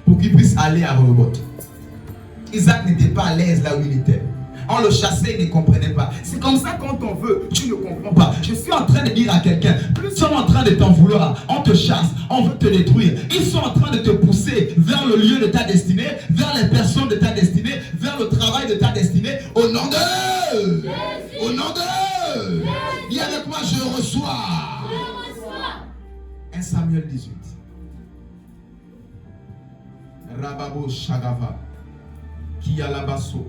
pour qu'il puisse aller à Rehoboth. Isaac n'était pas à l'aise là où il était. On le chassait, il ne comprenait pas. C'est comme ça quand on veut, tu ne comprends pas. Je suis en train de dire à quelqu'un, plus ils sont en train de t'en vouloir, on te chasse, on veut te détruire. Ils sont en train de te pousser vers le lieu de ta destinée, vers les personnes de ta destinée, vers le travail de ta destinée. Au nom de... Au nom de... Dis avec moi, je reçois. 1 Samuel 18. Rababo Shagava. Kialabaso.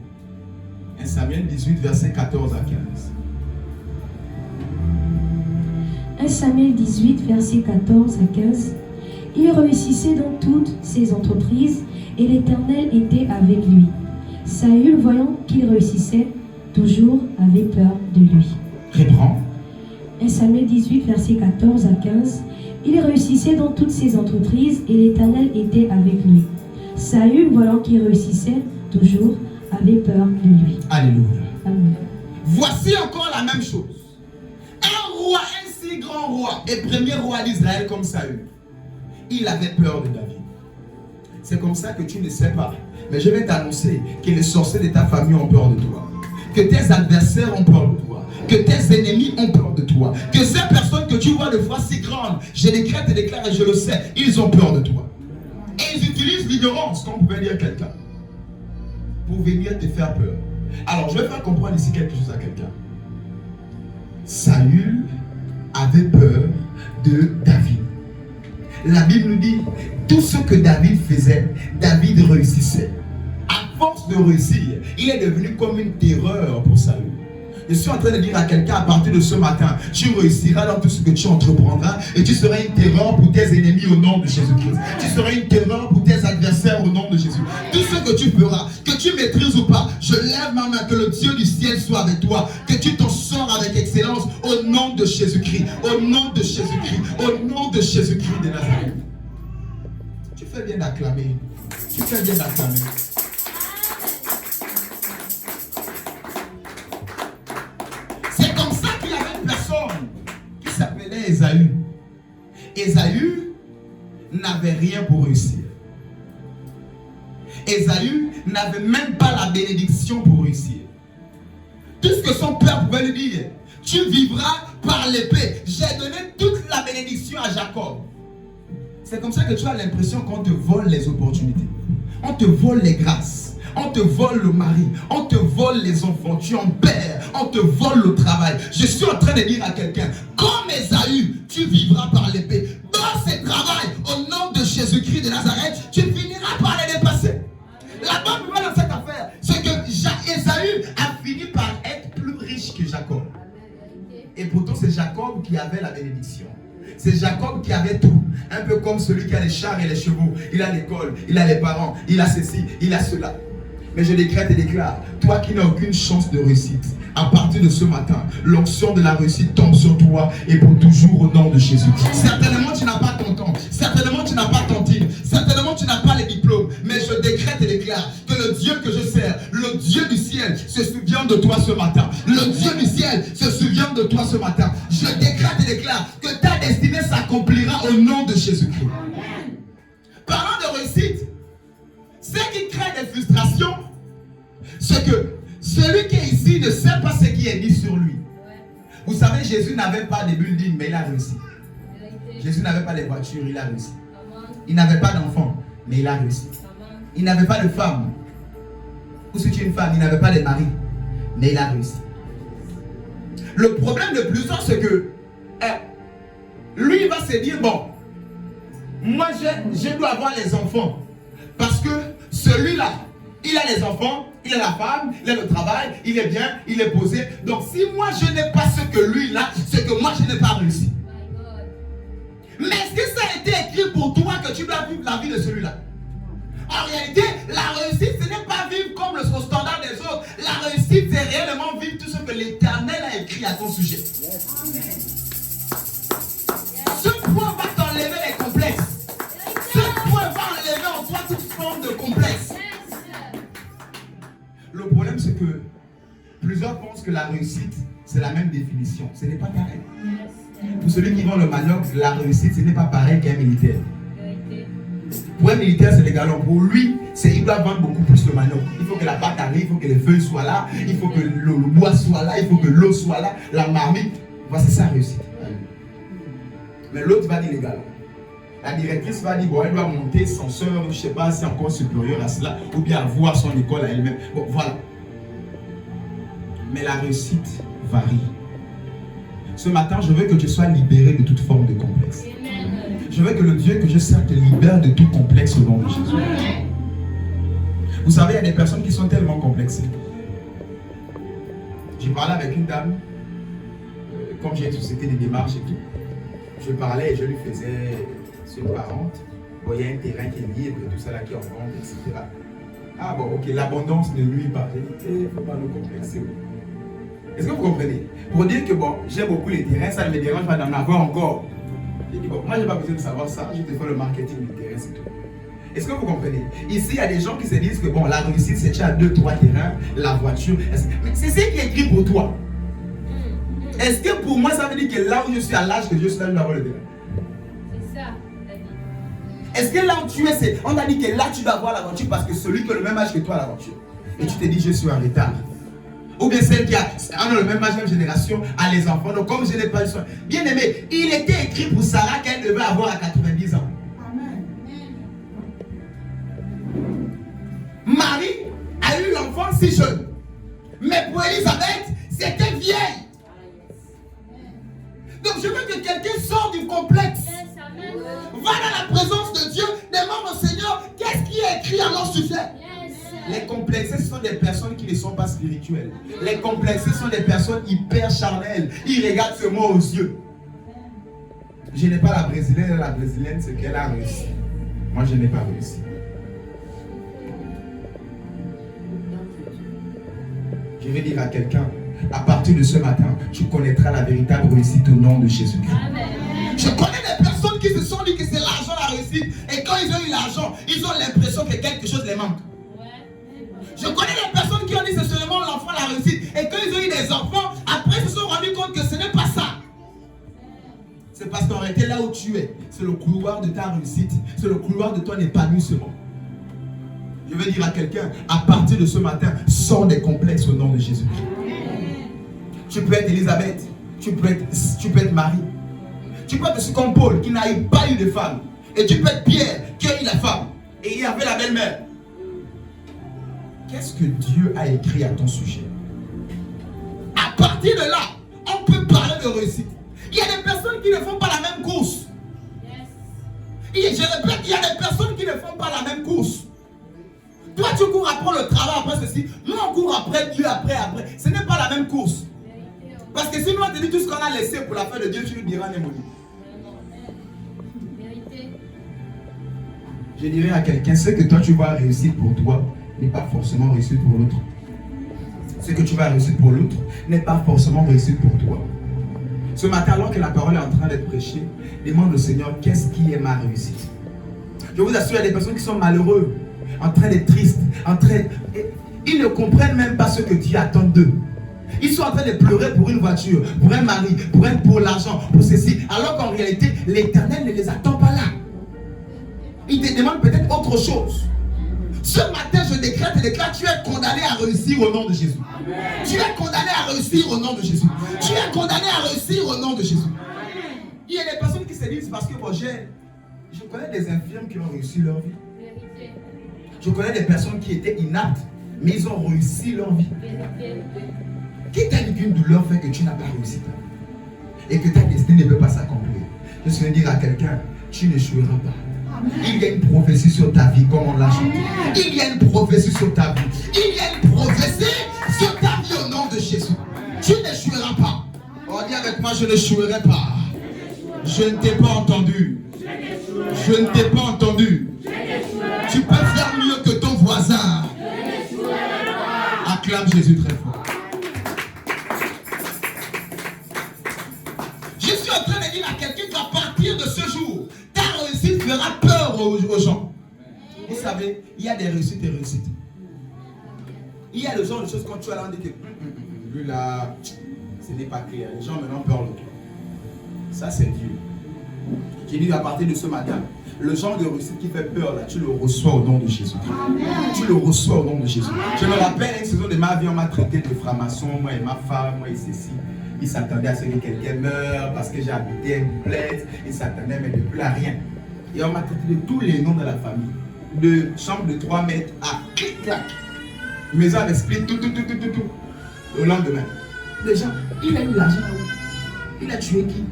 1 Samuel 18, versets 14 à 15. 1 Samuel 18, versets 14 à 15. Il réussissait dans toutes ses entreprises et l'Éternel était avec lui. Saül, voyant qu'il réussissait, toujours avait peur de lui. Reprends. 1 Samuel 18, versets 14 à 15. Il réussissait dans toutes ses entreprises et l'Éternel était avec lui. Saül, voyant qu'il réussissait, toujours avait peur de lui. Alléluia. Amen. Voici encore la même chose. Un roi, un si grand roi, et premier roi d'Israël comme Saül, il avait peur de David. C'est comme ça que tu ne sais pas. Mais je vais t'annoncer que les sorciers de ta famille ont peur de toi. Que tes adversaires ont peur de toi. Que tes ennemis ont peur de toi. Que ces personnes que tu vois de foi si grandes, je décrète et déclare et je le sais, ils ont peur de toi. Et ils utilisent l'ignorance, comme pouvait dire quelqu'un, pour venir te faire peur. Alors, je vais faire comprendre ici quelque chose à quelqu'un. Saül avait peur de David. La Bible nous dit, tout ce que David faisait, David réussissait. À force de réussir, il est devenu comme une terreur pour Saül. Je suis en train de dire à quelqu'un, à partir de ce matin, tu réussiras dans tout ce que tu entreprendras et tu seras une terreur pour tes ennemis au nom de Jésus-Christ. Tu seras une terreur pour tes adversaires au nom de Jésus. Tout ce que tu feras, que tu maîtrises ou pas, je lève ma main, que le Dieu du ciel soit avec toi, que tu t'en sors avec excellence au nom de Jésus-Christ, au nom de Jésus-Christ, au nom de Jésus-Christ de Nazareth. Tu fais bien d'acclamer. Tu fais bien d'acclamer. Qui s'appelait Ésaü. Ésaü n'avait rien pour réussir. Ésaü n'avait même pas la bénédiction pour réussir. Tout ce que son père pouvait lui dire, tu vivras par l'épée. J'ai donné toute la bénédiction à Jacob. C'est comme ça que tu as l'impression qu'on te vole les opportunités. On te vole les grâces. On te vole le mari, on te vole les enfants, tu en perds, on te vole le travail. Je suis en train de dire à quelqu'un, comme Ésaü, tu vivras par l'épée. Dans ce travail, au nom de Jésus-Christ de Nazareth, tu finiras par les dépasser. La bonne nouvelle dans cette affaire, c'est que Ésaü a fini par être plus riche que Jacob. Et pourtant, c'est Jacob qui avait la bénédiction. C'est Jacob qui avait tout. Un peu comme celui qui a les chars et les chevaux. Il a l'école, il a les parents, il a ceci, il a cela. Mais je décrète et déclare, toi qui n'as aucune chance de réussite, à partir de ce matin, l'onction de la réussite tombe sur toi et pour toujours au nom de Jésus. Certainement tu n'as pas ton temps, certainement tu n'as pas ton titre, certainement tu n'as pas les diplômes, mais je décrète et déclare que le Dieu que je sers, le Dieu du ciel se souvient de toi ce matin. Le Dieu du ciel se souvient de toi ce matin. Je décrète et déclare que ta destinée s'accomplira au nom de Jésus-Christ. Parlant de réussite, ce qui crée des frustrations, c'est que celui qui est ici ne sait pas ce qui est dit sur lui. Vous savez, Jésus n'avait pas de building, mais il a réussi. Jésus n'avait pas de voiture, il a réussi. Il n'avait pas d'enfant, mais il a réussi. Il n'avait pas de femme. Ou si tu es une femme, il n'avait pas de mari, mais il a réussi. Le problème le plus grand, c'est que lui, il va se dire, bon, moi, je dois avoir les enfants. Parce que ce celui-là, il a les enfants, il a la femme, il a le travail, il est bien, il est posé. Donc si moi je n'ai pas ce que lui a, c'est que moi je n'ai pas réussi. Mais est-ce que ça a été écrit pour toi que tu dois vivre la vie de celui-là? En réalité, la réussite, ce n'est pas vivre comme le standard des autres. La réussite, c'est réellement vivre tout ce que l'Éternel a écrit à ton sujet. Ce point va t'enlever les complexes. Ce point va enlever en toi toute forme de complexe. Le problème, c'est que plusieurs pensent que la réussite, c'est la même définition. Ce n'est pas pareil. Pour celui qui vend le manioc, la réussite, ce n'est pas pareil qu'un militaire. Pour un militaire, c'est les galons. Pour lui, il doit vendre beaucoup plus le manioc. Il faut que la pâte arrive, il faut que les feuilles soient là, il faut que le bois soit là, il faut que l'eau soit là, la marmite. Voici sa réussite. Mais l'autre va dire les galons. La directrice va dire, bon, elle doit monter son soeur, je ne sais pas si encore supérieur à cela, ou bien avoir son école à elle-même. Bon, voilà. Mais la réussite varie. Ce matin, je veux que tu sois libéré de toute forme de complexe. Je veux que le Dieu que je sers te libère de tout complexe au nom de Jésus. Vous savez, il y a des personnes qui sont tellement complexées. J'ai parlé avec une dame, comme j'ai une société de démarches et tout. Je parlais et je lui faisais sur une parente. Bon, il y a un terrain qui est libre, tout ça là qui est en vente, etc. Ah bon, ok, l'abondance ne nuit pas. J'ai dit, il ne faut pas nous complexer. Est-ce que vous comprenez? Pour dire que bon, j'aime beaucoup les terrains, ça ne me dérange pas d'en avoir encore. J'ai dit, bon, moi je n'ai pas besoin de savoir ça, je te fais le marketing du terrain, c'est tout. Est-ce que vous comprenez? Ici, il y a des gens qui se disent que bon, la réussite, c'est tu as 2-3 terrains, la voiture. Mais c'est ce qui est écrit pour toi. Est-ce que pour moi, ça veut dire que là où je suis à l'âge que je suis là, je dois avoir le terrain? C'est ça. Est-ce que là où tu es, on t'a dit que là tu dois avoir la voiture parce que celui qui a le même âge que toi a la voiture. Et tu te dis, je suis en retard. Ou bien celle qui a le même âge, même génération, a les enfants. Donc comme je n'ai pas le soin. Bien aimé, il était écrit pour Sarah qu'elle devait avoir à 90 ans. Amen. Marie a eu l'enfant si jeune. Mais pour Élisabeth, c'était vieille. Donc je veux que quelqu'un sorte du complexe. Va dans la présence de Dieu, demande au Seigneur, qu'est-ce qui est écrit à leur sujet? Les complexés, ce sont des personnes qui ne sont pas spirituelles. Les complexés sont des personnes hyper charnelles. Ils regardent seulement aux yeux. Je n'ai pas la brésilienne, c'est qu'elle a réussi. Moi, je n'ai pas réussi. Je vais dire à quelqu'un, à partir de ce matin, tu connaîtras la véritable réussite au nom de Jésus-Christ. Je connais des personnes qui se sont dit que c'est l'argent la réussite. Et quand ils ont eu l'argent, ils ont l'impression que quelque chose les manque. Je connais des personnes qui ont dit que c'est seulement l'enfant la réussite. Et quand ils ont eu des enfants, après ils se sont rendus compte que ce n'est pas ça. C'est parce qu'en réalité, là où tu es, c'est le couloir de ta réussite. C'est le couloir de ton épanouissement. Je vais dire à quelqu'un, à partir de ce matin, sors des complexes au nom de Jésus. Tu peux être Élisabeth, tu peux être Marie. Tu peux être comme Paul qui n'a pas eu de femme. Et tu peux être Pierre qui a eu la femme. Et il avait la belle-mère. Qu'est-ce que Dieu a écrit à ton sujet? À partir de là, on peut parler de réussite. Il y a des personnes qui ne font pas la même course. Et je répète, il y a des personnes qui ne font pas la même course. Toi, tu cours après le travail, après ceci. Nous, on court après Dieu, après. Ce n'est pas la même course. Parce que si nous, on te dit tout ce qu'on a laissé pour la fin de Dieu, tu lui diras Némoni. Je dirais à quelqu'un, ce que toi, tu vas réussir pour toi, n'est pas forcément réussir pour l'autre. Ce que tu vas réussir pour l'autre n'est pas forcément réussir pour toi. Ce matin, alors que la parole est en train d'être prêchée, demande au Seigneur, qu'est-ce qui est ma réussite? Je vous assure, il y a des personnes qui sont malheureux, en train d'être tristes, ils ne comprennent même pas ce que Dieu attend d'eux. Ils sont en train de pleurer pour une voiture, pour un mari, pour l'argent, pour ceci. Alors qu'en réalité, l'Éternel ne les attend pas là. Il te demande peut-être autre chose. Ce matin, je décrète et déclare, tu es condamné à réussir au nom de Jésus. Amen. Tu es condamné à réussir au nom de Jésus. Amen. Tu es condamné à réussir au nom de Jésus. Amen. Il y a des personnes qui se disent, parce que bon, je connais des infirmes qui ont réussi leur vie. Je connais des personnes qui étaient inaptes, mais ils ont réussi leur vie. Qui t'a dit qu'une douleur fait que tu n'as pas réussi et que ta destinée ne peut pas s'accomplir? Je vais dire à quelqu'un, tu n'échoueras pas. Il y a une prophétie sur ta vie, comme on l'a chanté. Il y a une prophétie sur ta vie. Il y a une prophétie sur ta vie au nom de Jésus. Tu n'échoueras pas. On dit avec moi, je n'échouerai pas. Je ne t'ai pas entendu. Je ne t'ai pas entendu. Tu peux faire mieux que ton voisin. Acclame Jésus très fort. Je suis en train de dire à quelqu'un qu'à partir de ce jour, ta réussite fera peur aux gens. Vous savez, il y a des réussites et réussites. Il y a le genre de choses quand tu as là, on dit que lui là, ce n'est pas clair. Les gens maintenant peur de toi. Ça c'est Dieu. J'ai dit à partir de ce matin, le genre de réussite qui fait peur là, tu le reçois au nom de Jésus. Tu le reçois au nom de Jésus. Je me rappelle une saison de ma vie, on m'a traité de franc-maçon, moi et ma femme, moi et ceci. Il s'attendait à ce que quelqu'un meure parce que j'habitais une plainte. Il s'attendait mais de plus à rien. Et on m'a traité de tous les noms de la famille. De chambre de 3 mètres à clic-clac. Maison avec split, tout. Le lendemain. Les gens, il a eu l'argent là-haut. Il a tué qui?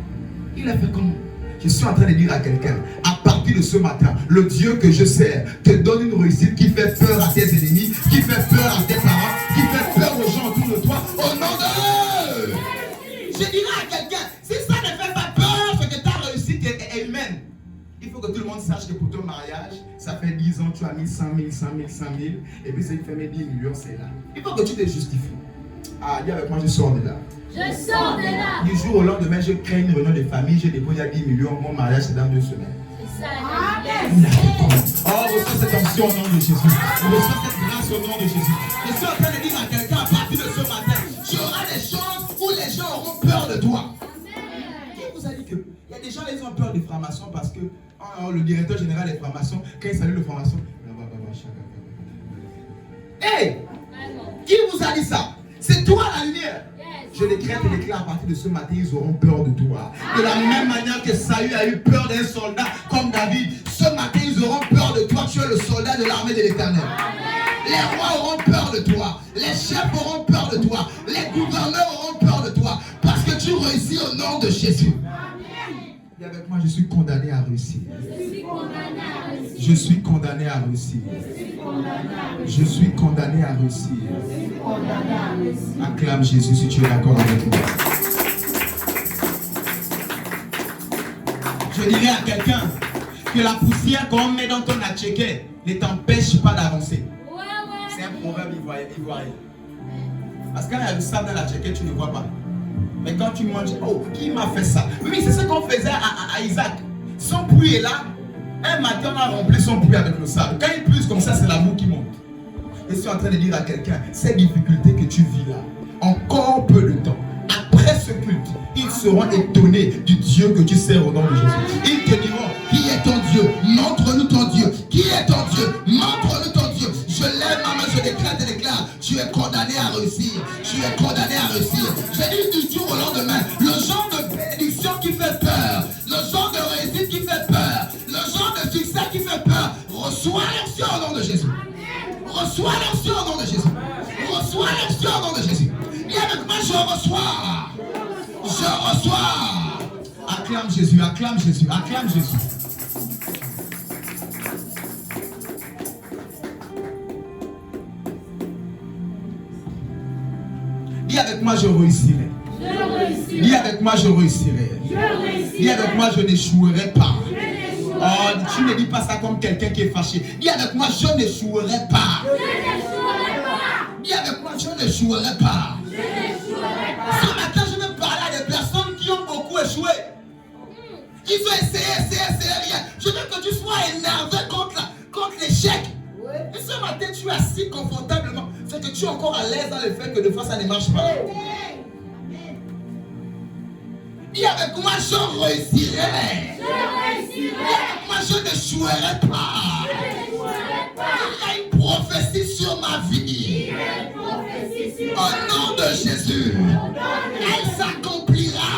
Il a fait comment? Je suis en train de dire à quelqu'un, à partir de ce matin, le Dieu que je sers te donne une réussite qui fait peur à tes ennemis, qui fait peur à tes parents, qui fait peur aux gens autour de toi, au nom de... Je dirais à quelqu'un, si ça ne fait pas peur, c'est que ta réussite est humaine. Il faut que tout le monde sache que pour ton mariage, ça fait 10 ans, tu as mis 100 000, 100 000, 100 000, et puis c'est qui fait 10 millions, c'est là. Il faut que tu te justifies. Ah, dis avec moi, je sors de là. Je sors de là. Du jour au lendemain, je crée une réunion de famille, j'ai déposé à 10 millions, mon mariage c'est dans 2 semaines. C'est ça. Oh, reçois cette onction au nom de Jésus. Reçois cette grâce au nom de Jésus. Je suis en train de dire à quelqu'un à partir de ce matin, tu auras des choses où les gens auront peur de toi. Qui vous a dit que il y a des gens qui ont peur des francs-maçons parce que le directeur général des francs-maçons, quand il salue le franc-maçon, hey! Qui vous a dit ça? C'est toi la lumière. Je décrète et déclare à partir de ce matin, ils auront peur de toi. De la même manière que Saül a eu peur d'un soldat comme David, ce matin, ils auront peur de toi. Tu es le soldat de l'armée de l'Éternel. Les rois auront peur de toi. Les chefs auront peur de toi. Les gouverneurs auront peur de toi. Parce que tu réussis au nom de Jésus. Et avec moi, je suis condamné à réussir. Je suis condamné à réussir. Je suis condamné à réussir. Acclame Jésus si tu es d'accord avec moi. Je dirais à quelqu'un que la poussière qu'on met dans ton atchéké ne t'empêche pas d'avancer. C'est un proverbe ivoirien. Parce que quand il y a du sable dans l'atchéké, tu ne vois pas. Mais quand tu manges, oh, qui m'a fait ça? Oui, c'est ce qu'on faisait à Isaac. Son puits est là. Un matin, on a rempli son puits avec le sable. Quand il puise comme ça, c'est l'amour qui monte. Je suis en train de dire à quelqu'un, ces difficultés que tu vis là, encore peu de temps, après ce culte, ils seront étonnés du Dieu que tu sers au nom de Jésus. Ils te diront, qui est ton Dieu? Montre-nous ton Dieu. Qui est ton Dieu? Montre-nous ton Dieu. Je lève ma main, je déclare, tu es condamné à réussir. Tu es condamné à réussir. Je dis du jour au lendemain, le genre de bénédiction qui fait peur, le genre de réussite qui fait peur, le genre de succès qui fait peur, reçois l'onction au nom de Jésus. Reçois l'onction au nom de Jésus. Reçois l'onction au nom de Jésus. Et avec moi, je reçois. Je reçois. Acclame Jésus, acclame Jésus, acclame Jésus. Dis avec moi, je réussirai. Dis avec moi, je réussirai. Dis avec moi, je n'échouerai pas. Oh, tu ne dis pas ça comme quelqu'un qui est fâché. Dis avec moi, je n'échouerai pas. Dis avec moi, je n'échouerai pas. Ce matin, je vais parler à des personnes qui ont beaucoup échoué. Qui ont essayé, rien. Je veux que tu sois énervé contre l'échec. Et ce matin, tu es assis confortablement. C'est que tu es encore à l'aise dans le fait que des fois, ça ne marche pas. Dis avec moi, je réussirai. Dis avec moi, je n'échouerai pas. Il y a une prophétie sur ma vie. Au nom de Jésus, elle s'accomplira.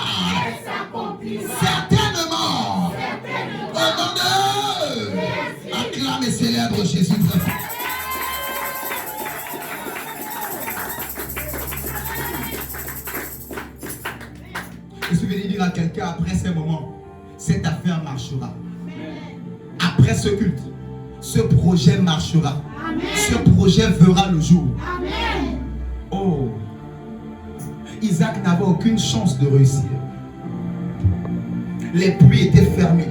Certainement. Au nom de... Acclame et célèbre Jésus. Je suis venu dire à quelqu'un après ces moments, cette affaire marchera. Après après ce culte, ce projet marchera. Amen. Ce projet verra le jour. Amen. Oh, Isaac n'avait aucune chance de réussir. Les puits étaient fermés.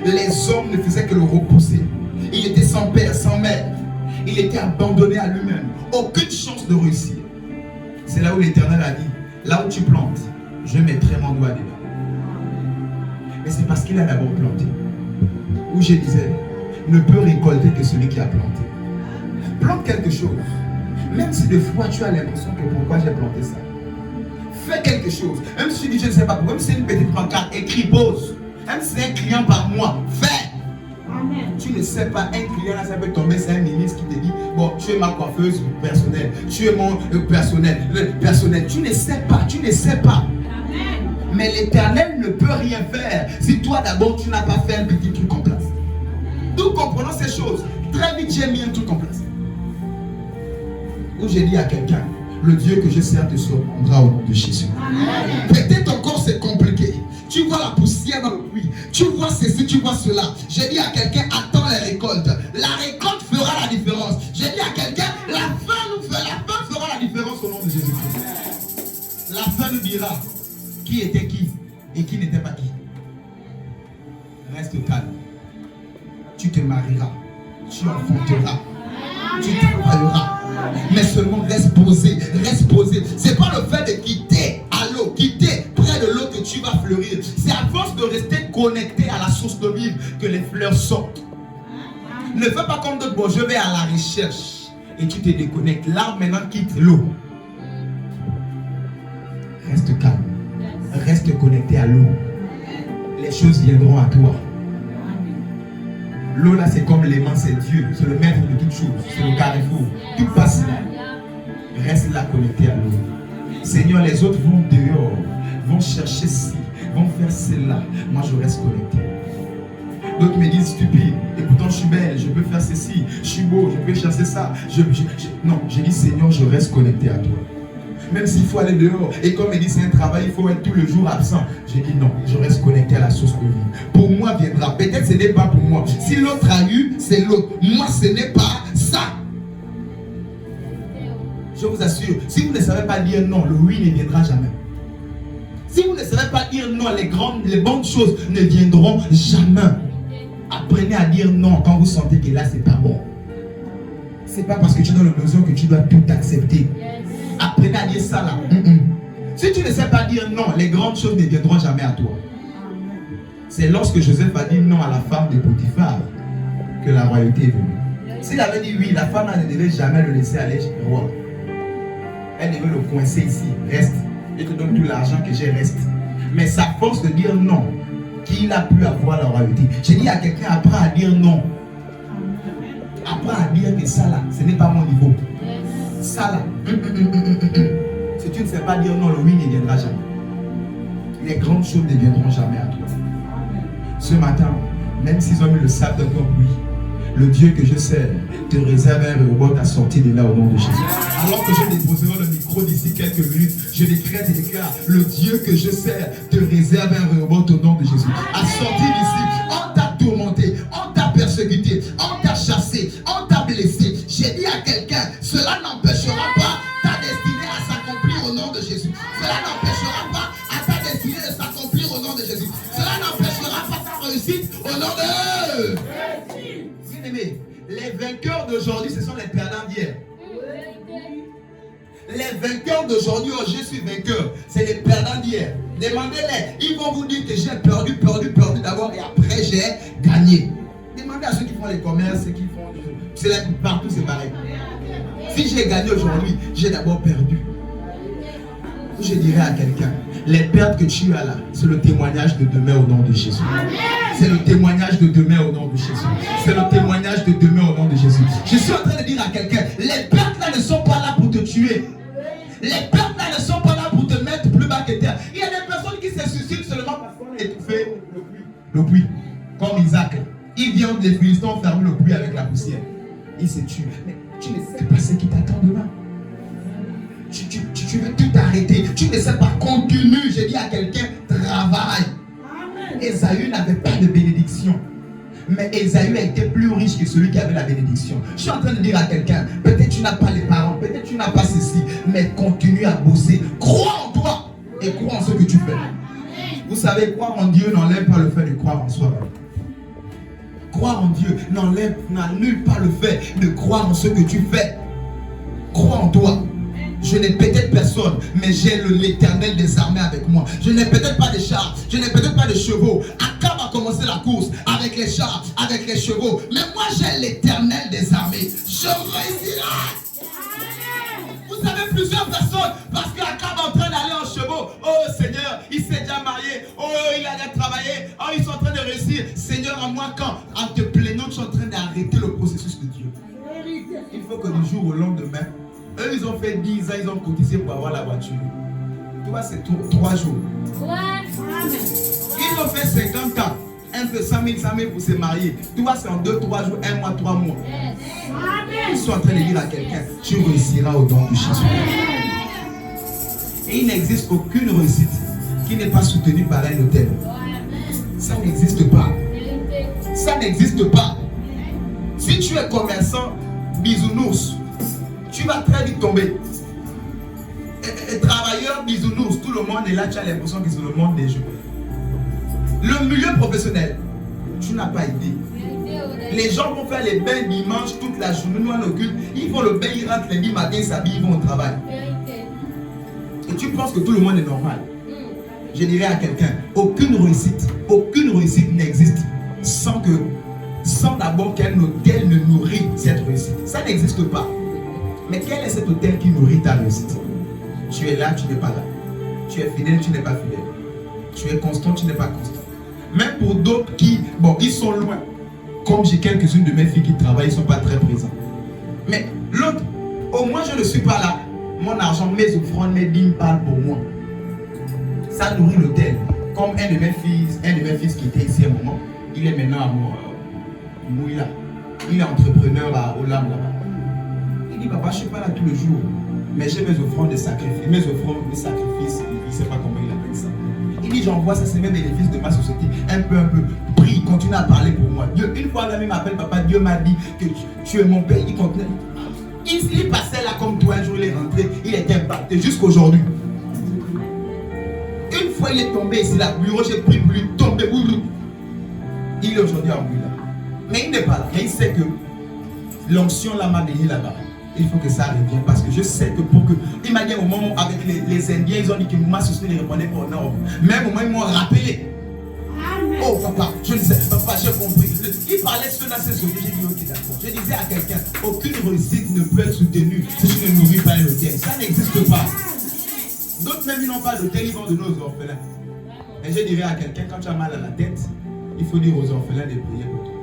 Les hommes ne faisaient que le repousser. Il était sans père, sans mère. Il était abandonné à lui-même. Aucune chance de réussir. C'est là où l'Éternel a dit, là où tu plantes, je mettrai mon doigt dedans. Mais c'est parce qu'il a d'abord planté. Où je disais, ne peut récolter que celui qui a planté. Plante quelque chose. Même si des fois tu as l'impression que pourquoi j'ai planté ça. Fais quelque chose. Même si tu dis je ne sais pas pourquoi, même si c'est une petite pancarte, écris, pose. Même si c'est un client par mois, fais. Amen. Tu ne sais pas, un client là, ça peut tomber, c'est un ministre qui te dit, bon, tu es ma coiffeuse personnelle, tu es mon personnel. Tu ne sais pas, tu ne sais pas. Amen. Mais l'Éternel ne peut rien faire si toi d'abord tu n'as pas fait un petit truc en place. Nous comprenons ces choses. Très vite j'ai mis un truc en place. Où j'ai dit à quelqu'un, le Dieu que je sers te surprendra au nom de Jésus. Amen. Peut-être encore c'est compliqué. Tu vois la poussière dans le puits. Tu vois ceci, tu vois cela. J'ai dit à quelqu'un, attends les récoltes. La récolte fera la différence. J'ai dit à quelqu'un, la fin fera la différence au nom de Jésus-Christ. La fin nous dira qui était qui et qui n'était pas qui. Reste calme. Tu te marieras. Tu enfanteras. Tu travailleras. Mais seulement reste posé, reste posé. C'est pas le fait de quitter à l'eau, quitter près de l'eau que tu vas fleurir. C'est à force de rester connecté à la source de vie que les fleurs sortent. Ne fais pas comme d'autres, bon je vais à la recherche et tu te déconnectes. L'arbre maintenant quitte l'eau. Reste calme, reste connecté à l'eau. Les choses viendront à toi. L'eau là c'est comme l'aimant, c'est Dieu, c'est le maître de toutes choses, c'est le carrefour. Tout passe là. Reste là connecté à l'eau. Seigneur, les autres vont dehors, vont chercher ci, vont faire cela. Moi je reste connecté. D'autres me disent stupide, et pourtant je suis belle, je peux faire ceci, je suis beau, je peux chercher ça. Non, j'ai dit Seigneur, je reste connecté à toi. Même s'il faut aller dehors, et comme il dit c'est un travail, il faut être tout le jour absent. J'ai dit non, je reste connecté à la source de vie. Pour moi viendra, peut-être ce n'est pas pour moi. Si l'autre a eu, c'est l'autre. Moi ce n'est pas ça. Je vous assure, si vous ne savez pas dire non, le oui ne viendra jamais. Si vous ne savez pas dire non, les bonnes choses ne viendront jamais. Apprenez à dire non quand vous sentez que là c'est pas bon. C'est pas parce que tu es dans le besoin que tu dois tout accepter. Apprenez à dire ça là. Si tu ne sais pas dire non, les grandes choses ne viendront jamais à toi. C'est lorsque Joseph a dit non à la femme de Potiphar que la royauté est venue. S'il avait dit oui, la femme là ne devait jamais le laisser aller chez le roi. Elle devait le coincer ici. Reste. Je te donne tout l'argent que j'ai, reste. Mais sa force de dire non, qu'il a pu avoir la royauté. J'ai dit à quelqu'un, apprends à dire non. Apprends à dire que ça là, ce n'est pas mon niveau. Ça là, si tu ne sais pas dire non, le oui ne viendra jamais. Les grandes choses ne viendront jamais à toi. Ce matin, même s'ils ont mis le sable de ton oui, le Dieu que je sers te réserve un rebond à sortir de là au nom de Jésus. Alors que je déposerai le micro d'ici quelques minutes, je décrète et déclare, le Dieu que je sers te réserve un rebond au nom de Jésus. À sortir d'ici, on t'a tourmenté, on t'a persécuté, on t'a chassé, on t'a blessé. J'ai dit à quelqu'un, cela n'empêchera pas ta destinée à s'accomplir au nom de Jésus. Cela n'empêchera pas à ta destinée de s'accomplir au nom de Jésus. Cela n'empêchera pas ta réussite au nom de Jésus. Bien-aimés, les vainqueurs d'aujourd'hui, ce sont les perdants d'hier. Les vainqueurs d'aujourd'hui, oh, je suis vainqueur, c'est les perdants d'hier. Demandez-les, ils vont vous dire que j'ai perdu d'abord et après j'ai gagné. Demandez à ceux qui font les commerces, ceux qui font... C'est là, partout c'est pareil. Si j'ai gagné aujourd'hui, j'ai d'abord perdu. Je dirais à quelqu'un, les pertes que tu as là, c'est le témoignage de demain au nom de Jésus. C'est le témoignage de demain au nom de Jésus. C'est le témoignage de demain au nom de Jésus. Je suis en train de dire à quelqu'un, les pertes là ne sont pas là pour te tuer. Les pertes là ne sont pas là pour te mettre plus bas que terre. Il y a des personnes qui se suicident seulement parce qu'on a étouffé le puits. Comme Isaac. Il vient, les Philistins ferment le puits avec la poussière. Il se tue. Mais tu ne sais pas ce qui t'attend demain. Tu veux tout arrêter. Tu ne sais pas, continue. J'ai dit à quelqu'un, travaille. Ésaü n'avait pas de bénédiction. mais Ésaü a été plus riche que celui qui avait la bénédiction. Je suis en train de dire à quelqu'un, peut-être tu n'as pas les parents, peut-être tu n'as pas ceci, mais continue à bosser. Crois en toi et crois en ce que tu fais. Vous savez, croire en Dieu n'enlève pas le fait de croire en soi. Croire en Dieu n'annule pas le fait de croire en ce que tu fais. Crois en toi. Je n'ai peut-être personne, mais j'ai l'Éternel des armées avec moi. Je n'ai peut-être pas de chars, je n'ai peut-être pas de chevaux. Akab a commencé la course avec les chars, avec les chevaux. Mais moi j'ai l'Éternel des armées. Je réussirai. Vous savez, plusieurs personnes, parce qu'Akab est en train d'aller en chevaux. Oh Seigneur, il s'est déjà marié. Oh, il a déjà travaillé. Oh, ils sont en train de réussir. Seigneur, à moi quand, en te plaignant, tu es en train d'arrêter le processus de Dieu. Il faut que du jour au lendemain, eux, ils ont fait 10 ans, ils ont cotisé pour avoir la voiture. Tu vois, c'est 3 jours. Ils ont fait 50 ans. Un peu 100 000 pour se marier. Tu vois, c'est en 2-3 jours, 1 mois, 3 mois. Ils sont en train de dire à quelqu'un, tu réussiras au don de Jésus. Et il n'existe aucune réussite qui n'est pas soutenue par un hôtel. Ça n'existe pas. Ça n'existe pas. Si tu es commerçant, bisounours, tu vas très vite tomber. Et travailleur, bisounours, tout le monde est là, tu as l'impression que c'est le monde des jeux. Le milieu professionnel, tu n'as pas idée. Les gens vont faire les bains dimanche toute la journée, nous en occupe. Ils font le bain, ils rentrent lundi matin, ils s'habillent, ils vont au travail. Et tu penses que tout le monde est normal. Je dirais à quelqu'un, aucune réussite n'existe sans d'abord qu'un hôtel ne nourrit cette réussite. Ça n'existe pas. Mais quel est cet hôtel qui nourrit ta réussite? Tu es là, tu n'es pas là. Tu es fidèle, tu n'es pas fidèle. Tu es constant, tu n'es pas constant. Même pour d'autres qui, bon, ils sont loin. Comme j'ai quelques-unes de mes filles qui travaillent, ils ne sont pas très présents. Mais l'autre, au moins je ne suis pas là. Mon argent, mes offrandes, mes dîmes parlent pour moi. Ça nourrit l'hôtel. Comme un de mes fils qui était ici à un moment, il est maintenant à Mouila. Il est entrepreneur à Olam là-bas. Il dit, papa, je ne suis pas là tous les jours. Mais j'ai mes offrandes de sacrifice. Mes offrandes de sacrifice, il ne sait pas comment il appelle ça. Il dit, j'envoie ça, c'est mes bénéfices de ma société. Un peu. Prie, continue à parler pour moi. Dieu, une fois l'ami m'appelle, papa, Dieu m'a dit que tu es mon père. Il continue. Il passait là comme toi, un jour il est rentré, il était impacté jusqu'aujourd'hui. Une fois il est tombé ici, là, bureau, j'ai pris pour lui tomber. Il est aujourd'hui en Mouila. Mais il n'est pas là. Mais il sait que l'onction là m'a béni là-bas. Il faut que ça revienne parce que je sais que pour que. Il m'a dit au moment avec les Indiens, ils ont dit que ma société ne répondait pas au nord. Même au moment ils m'ont rappelé. Oh papa, je ne sais, papa, j'ai compris. Il parlait de cela, c'est ce que j'ai dit, ok, d'accord. Je disais à quelqu'un, aucune réussite ne peut être soutenue si tu ne nourris pas un hôtel. Ça n'existe pas. D'autres même, ils n'ont pas d'hôtel, ils vont donner aux orphelins. Et je dirais à quelqu'un, quand tu as mal à la tête, il faut dire aux orphelins de prier pour toi.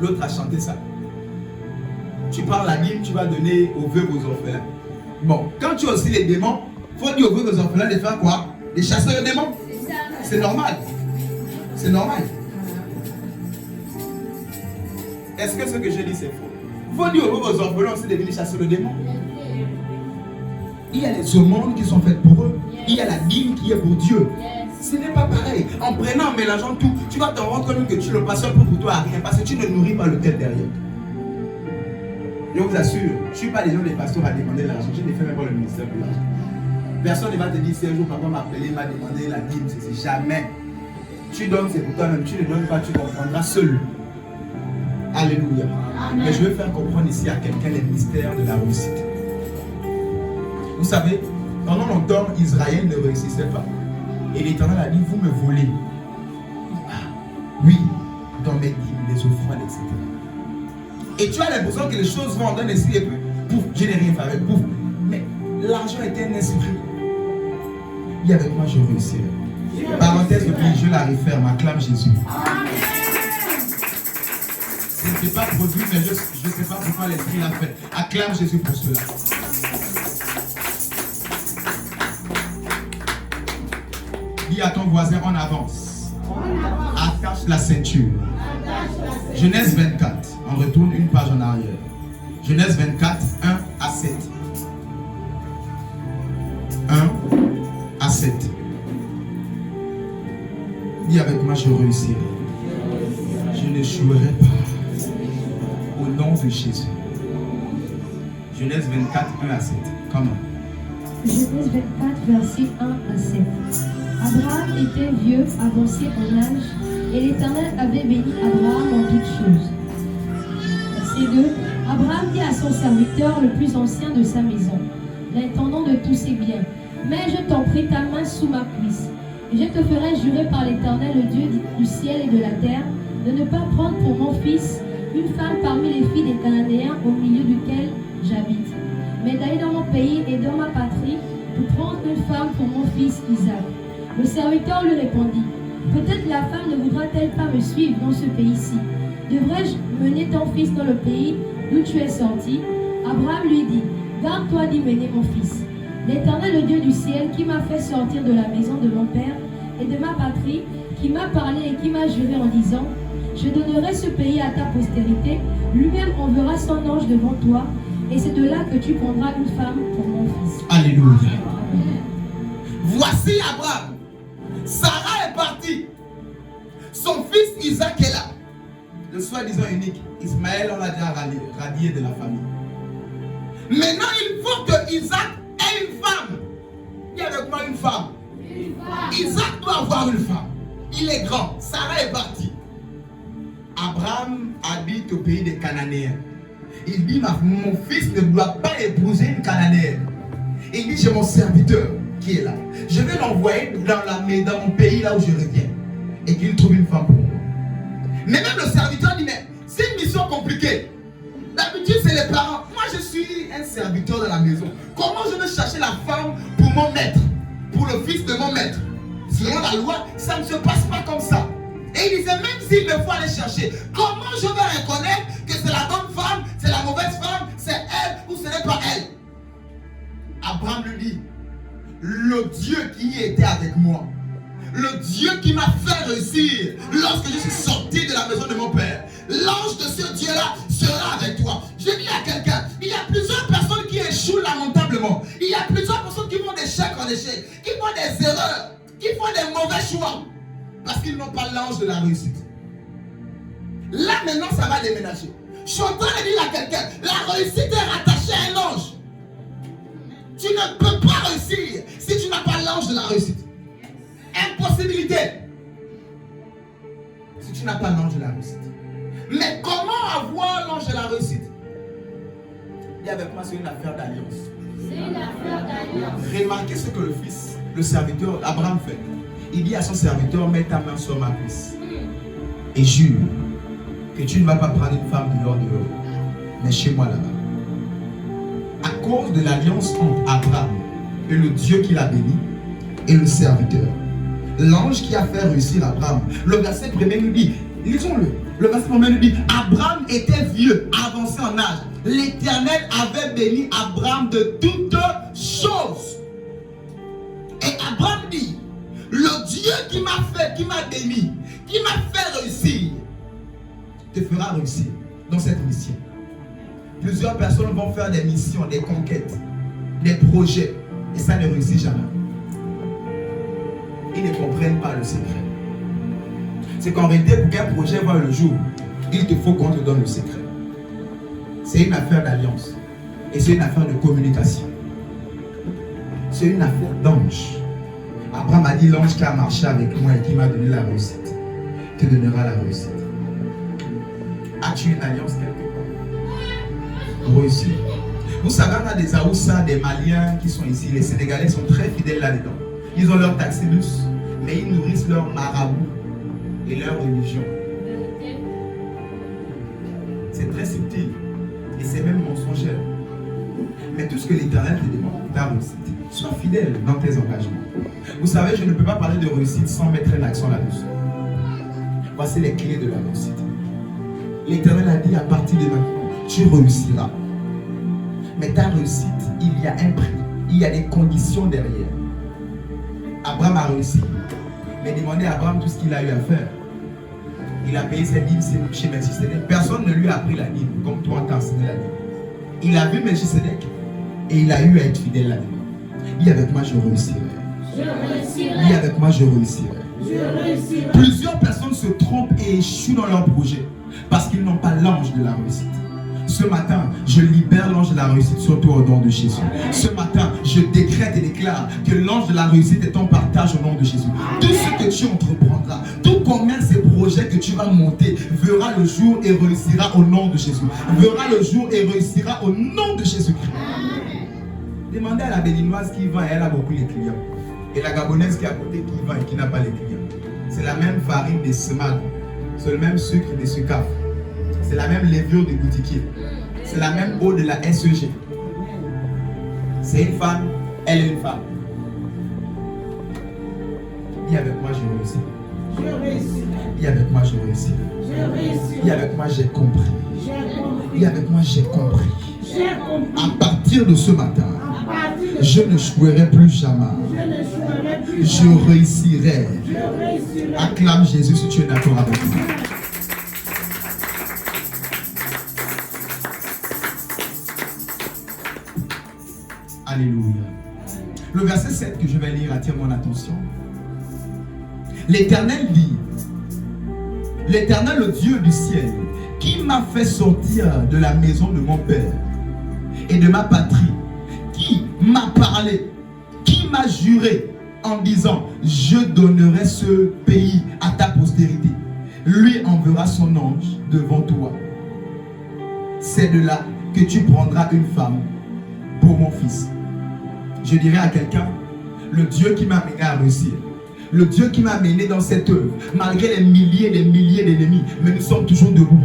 L'autre a chanté ça. Tu prends la dîme, tu vas donner aux veuves, aux orphelins. Bon, quand tu as aussi les démons, il faut dire aux veuves, aux orphelins de faire quoi? De chasser les démons. C'est normal. C'est normal. Est-ce que ce que je dis c'est faux? Il faut dire aux orphelins aussi de venir chasser le démon. Il y a les aumônes qui sont faites pour eux. Il y a la dîme qui est pour Dieu. Ce n'est pas pareil. En prenant, en mélangeant tout, tu vas te rendre compte que tu le passes pour toi à rien parce que tu ne nourris pas le tête derrière. Je vous assure, je ne suis pas les gens des pasteurs à demander l'argent. Je ne fais même pas le ministère de l'argent. Personne ne va te dire si un jour papa m'a appelé, il m'a demandé la dîme. C'est jamais. Tu donnes, c'est pour toi-même. Tu ne donnes pas, tu comprendras seul. Alléluia. Amen. Mais je veux faire comprendre ici à quelqu'un les mystères de la réussite. Vous savez, pendant longtemps, Israël ne réussissait pas. Et l'Éternel a dit, vous me volez. Ah, oui, dans mes dîmes, les offrandes, etc. Et tu as l'impression que les choses vont d'un esprit et puis, pouf, je n'ai rien fait avec, pouf. Mais l'argent était un esprit. Et avec moi, je réussirai. Parenthèse, je la referme, acclame Jésus. Ce n'était pas produit, mais je ne sais pas pourquoi l'esprit l'a fait. Acclame Jésus pour cela. Dis à ton voisin, on avance. Attache la ceinture. Genèse 24. On retourne une page en arrière. Genèse 24, 1 à 7. 1 à 7. Dis avec moi, je réussirai. n'échouerai pas. Au nom de Jésus. Genèse 24, 1 à 7. Comment? Genèse 24, versets 1 à 7. Abraham était vieux, avancé en âge, et l'Éternel avait béni Abraham en toutes choses. Verset 2. Abraham dit à son serviteur, le plus ancien de sa maison, l'intendant de tous ses biens, mais je t'en prie ta main sous ma cuisse, et je te ferai jurer par l'Éternel, le Dieu du ciel et de la terre, de ne pas prendre pour mon fils une femme parmi les filles des Cananéens au milieu duquel j'habite, mais d'aller dans mon pays et dans ma patrie pour prendre une femme pour mon fils Isaac. Le serviteur lui répondit, peut-être la femme ne voudra-t-elle pas me suivre dans ce pays-ci? Devrais-je mener ton fils dans le pays d'où tu es sorti? Abraham lui dit, garde-toi d'y mener mon fils. L'Éternel, le Dieu du ciel, qui m'a fait sortir de la maison de mon père et de ma patrie, qui m'a parlé et qui m'a juré en disant, je donnerai ce pays à ta postérité, lui-même enverra son ange devant toi, et c'est de là que tu prendras une femme pour mon fils. Alléluia. Voici Abraham. Sarah est partie. Son fils Isaac est là. Le soi-disant unique, Ismaël, on l'a déjà radié de la famille. Maintenant, il faut que Isaac ait une femme. Il y a avec moi une femme. Isaac doit avoir une femme. Il est grand. Sarah est partie. Abraham habite au pays des Cananéens. Il dit, mon fils ne doit pas épouser une Cananéenne. Il dit, j'ai mon serviteur qui est là. Je vais l'envoyer dans mon pays là où je reviens. Et qu'il trouve une femme pour moi. Mais même le serviteur dit, mais c'est une mission compliquée. D'habitude, c'est les parents. Moi, je suis un serviteur de la maison. Comment je vais chercher la femme pour mon maître? Pour le fils de mon maître? Selon la loi, ça ne se passe pas comme ça. Et il disait, même s'il me faut aller chercher, comment je vais reconnaître que c'est la bonne femme, c'est la mauvaise femme, c'est elle ou ce n'est pas elle? Abraham lui dit, le Dieu qui était avec moi, le Dieu qui m'a fait réussir lorsque je suis sorti de la maison de mon père, l'ange de ce Dieu-là sera avec toi. Je dis à quelqu'un, il y a plusieurs personnes qui échouent lamentablement. Il y a plusieurs personnes qui font d'échec en échec, qui font des erreurs, qui font des mauvais choix, parce qu'ils n'ont pas l'ange de la réussite. Là maintenant, ça va déménager. Je suis en train de dire à quelqu'un, la réussite est rattachée à un ange. Tu ne peux pas réussir si tu n'as pas l'ange de la réussite. Impossibilité. Si tu n'as pas l'ange de la réussite. Mais comment avoir l'ange de la réussite? Dis avec moi, c'est une affaire d'alliance. C'est une affaire d'alliance. Remarquez ce que le fils, le serviteur Abraham fait. Il dit à son serviteur, mets ta main sur ma cuisse et jure que tu ne vas pas prendre une femme dehors, mais chez moi là-bas. À cause de l'alliance entre Abraham et le Dieu qui l'a béni et le serviteur, l'ange qui a fait réussir Abraham. Le verset premier nous dit, lisons-le. Le verset premier nous dit, Abraham était vieux, avancé en âge. L'Éternel avait béni Abraham de toutes choses. Et Abraham dit, le Dieu qui m'a béni, qui m'a fait réussir, te fera réussir dans cette mission. Plusieurs personnes vont faire des missions, des conquêtes, des projets, et ça ne réussit jamais. Ils ne comprennent pas le secret. C'est qu'en réalité, pour qu'un projet voie le jour, il te faut qu'on te donne le secret. C'est une affaire d'alliance. Et c'est une affaire de communication. C'est une affaire d'ange. Abraham a dit, l'ange qui a marché avec moi et qui m'a donné la réussite, te donnera la réussite. As-tu une alliance quelque part? Réussir. Vous savez, on a des Aoussa, des Maliens qui sont ici. Les Sénégalais sont très fidèles là-dedans. Ils ont leur taxibus, mais ils nourrissent leur marabout et leur religion. C'est très subtil et c'est même mensongère. Mais tout ce que l'Éternel te demande, ta réussite, sois fidèle dans tes engagements. Vous savez, je ne peux pas parler de réussite sans mettre un accent là-dessus. Voici les clés de la réussite. L'Éternel a dit, à partir de maintenant, tu réussiras. Mais ta réussite, il y a un prix, il y a des conditions derrière. Abraham a réussi. Mais demandez à Abraham tout ce qu'il a eu à faire. Il a payé ses dîmes chez Melchisedec. Personne ne lui a appris la dîme, comme toi t'as enseigné la dîme. Il a vu Melchisedec et il a eu à être fidèle là-dedans. Dis avec moi, je réussirai. Je réussirai. Dis avec moi, je réussirai. Je réussirai. Plusieurs personnes se trompent et échouent dans leur projet. Parce qu'ils n'ont pas l'ange de la réussite. Ce matin, je libère l'ange de la réussite sur toi au nom de Jésus. Ce matin, je décrète et déclare que l'ange de la réussite est ton partage au nom de Jésus. Tout ce que tu entreprendras, tout commerce et projet que tu vas monter, verra le jour et réussira au nom de Jésus. Verra le jour et réussira au nom de Jésus-Christ. Demandez à la béninoise qui vend et elle a beaucoup de clients. Et la gabonaise qui est à côté qui vend et qui n'a pas les clients. C'est la même farine des semages. C'est le même sucre des sucaf. C'est la même levure des boutiquiers. C'est la même eau de la SEG. C'est une femme, elle est une femme. Dis avec moi, je réussis. Je réussis. Dis avec moi, je réussis. Je réussis. Dis avec moi, j'ai compris. J'ai compris. Dis avec moi, j'ai compris. J'ai compris. À partir de ce matin, À partir de je ne jouerai plus jamais. je ne jouerai plus. Je réussirai. Je réussirai. Acclame Jésus si tu es d'accord avec moi. Alléluia. Le verset 7 que je vais lire attire mon attention. L'Éternel dit, l'Éternel, le Dieu du ciel, qui m'a fait sortir de la maison de mon père et de ma patrie, qui m'a parlé, qui m'a juré en disant, je donnerai ce pays à ta postérité. Lui enverra son ange devant toi. C'est de là que tu prendras une femme pour mon fils. Je dirais à quelqu'un, le Dieu qui m'a amené à réussir, le Dieu qui m'a amené dans cette œuvre, malgré les milliers et des milliers d'ennemis, mais nous sommes toujours debout.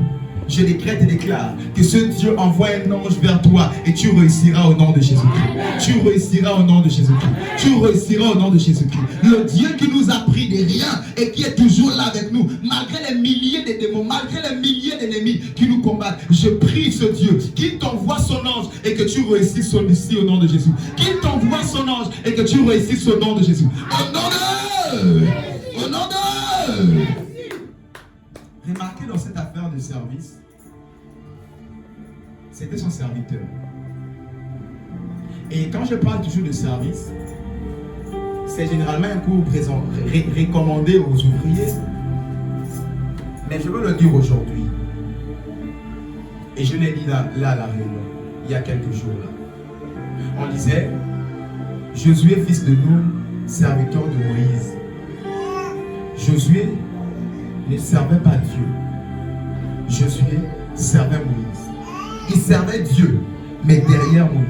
Je décrète et déclare que ce Dieu envoie un ange vers toi et tu réussiras au nom de Jésus-Christ. Tu réussiras au nom de Jésus-Christ. Tu réussiras au nom de Jésus-Christ. Le Dieu qui nous a pris de rien et qui est toujours là avec nous, malgré les milliers de démons, malgré les milliers d'ennemis qui nous combattent. Je prie ce Dieu qui t'envoie son ange et que tu réussisses ici au nom de Jésus. Qui t'envoie son ange et que tu réussisses au nom de Jésus. Au nom de... Au nom de... Remarquez dans cette affaire de service, c'était son serviteur. Et quand je parle toujours de service, c'est généralement un cours recommandé aux ouvriers. Mais je veux le dire aujourd'hui. Et je l'ai dit là à la réunion, il y a quelques jours là. On disait, Josué, fils de Nun, serviteur de Moïse. Josué ne servait pas Dieu. Josué servait Moïse. Il servait Dieu, mais derrière Moïse.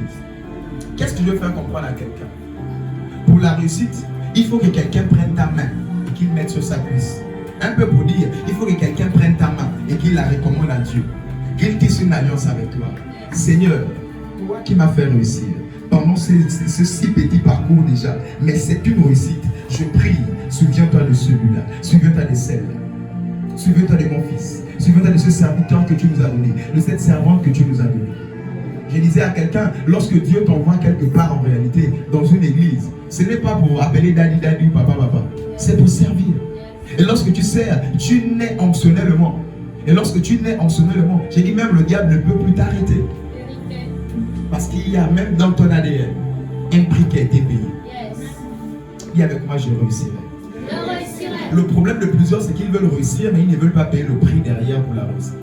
Qu'est-ce que je veux faire comprendre à quelqu'un? Pour la réussite, il faut que quelqu'un prenne ta main et qu'il mette sur sa cuisse. Un peu pour dire, il faut que quelqu'un prenne ta main et qu'il la recommande à Dieu. Qu'il tisse une alliance avec toi. Seigneur, toi qui m'as fait réussir pendant ce si petit parcours déjà, mais c'est une réussite. Je prie, souviens-toi de celui-là, souviens-toi de celle-là. Souviens-toi de mon fils. Souviens-toi de ce serviteur que tu nous as donné. De cette servante que tu nous as donnée. Je disais à quelqu'un, lorsque Dieu t'envoie quelque part en réalité, dans une église, ce n'est pas pour appeler daddy, daddy, papa, papa. C'est pour servir. Et lorsque tu sers, tu nais onctionnellement. Et lorsque tu nais onctionnellement, j'ai dit même le diable ne peut plus t'arrêter. Parce qu'il y a même dans ton ADN un prix qui a été payé. Dis avec moi, je réussirai. Le problème de plusieurs, c'est qu'ils veulent réussir, mais ils ne veulent pas payer le prix derrière pour la réussite.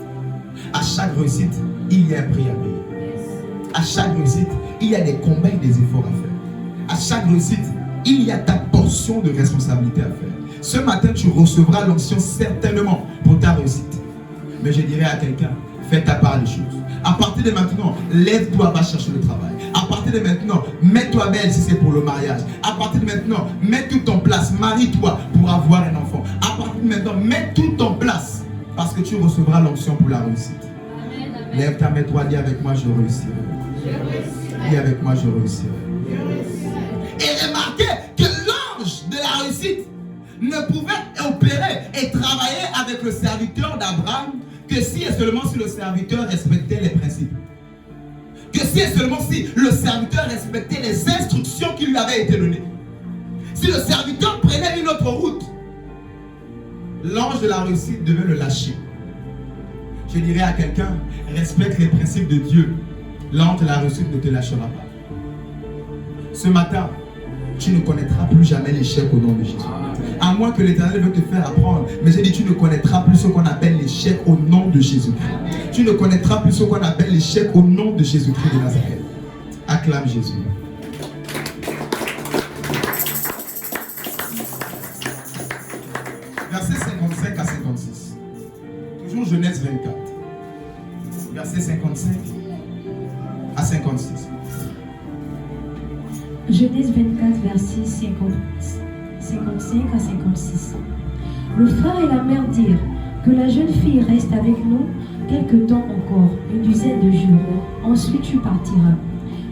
À chaque réussite, il y a un prix à payer. À chaque réussite, il y a des combats et des efforts à faire. À chaque réussite, il y a ta portion de responsabilité à faire. Ce matin, tu recevras l'onction certainement pour ta réussite. Mais je dirais à quelqu'un, fais ta part des choses. À partir de maintenant, lève-toi, va chercher le travail. À partir de maintenant, mets-toi belle si c'est pour le mariage. À partir de maintenant, mets tout en place. Marie-toi pour avoir un enfant. À partir de maintenant, mets tout en place. Parce que tu recevras l'onction pour la réussite. Amen, amen. Lève ta main, toi, dis avec moi, je réussirai. Dis avec moi, je réussirai. Et remarquez que l'ange de la réussite ne pouvait opérer et travailler avec le serviteur d'Abraham que si et seulement si le serviteur respectait les principes. Que si et seulement si le serviteur respectait les instructions qui lui avaient été données. Si le serviteur prenait une autre route, l'ange de la réussite devait le lâcher. Je dirais à quelqu'un, respecte les principes de Dieu. L'ange de la réussite ne te lâchera pas. Ce matin, tu ne connaîtras plus jamais l'échec au nom de Jésus. À moins que l'Éternel veuille te faire apprendre. Mais j'ai dit, tu ne connaîtras plus ce qu'on appelle l'échec au nom de Jésus-Christ. Tu ne connaîtras plus ce qu'on appelle l'échec au nom de Jésus-Christ de Nazareth. Acclame Jésus. Versets 55 à 56. Toujours Genèse 24. Versets 55 à 56. Genèse 24, versets 55 à 56. Le frère et la mère dirent que la jeune fille reste avec nous quelque temps encore, une dizaine de jours. Ensuite tu partiras.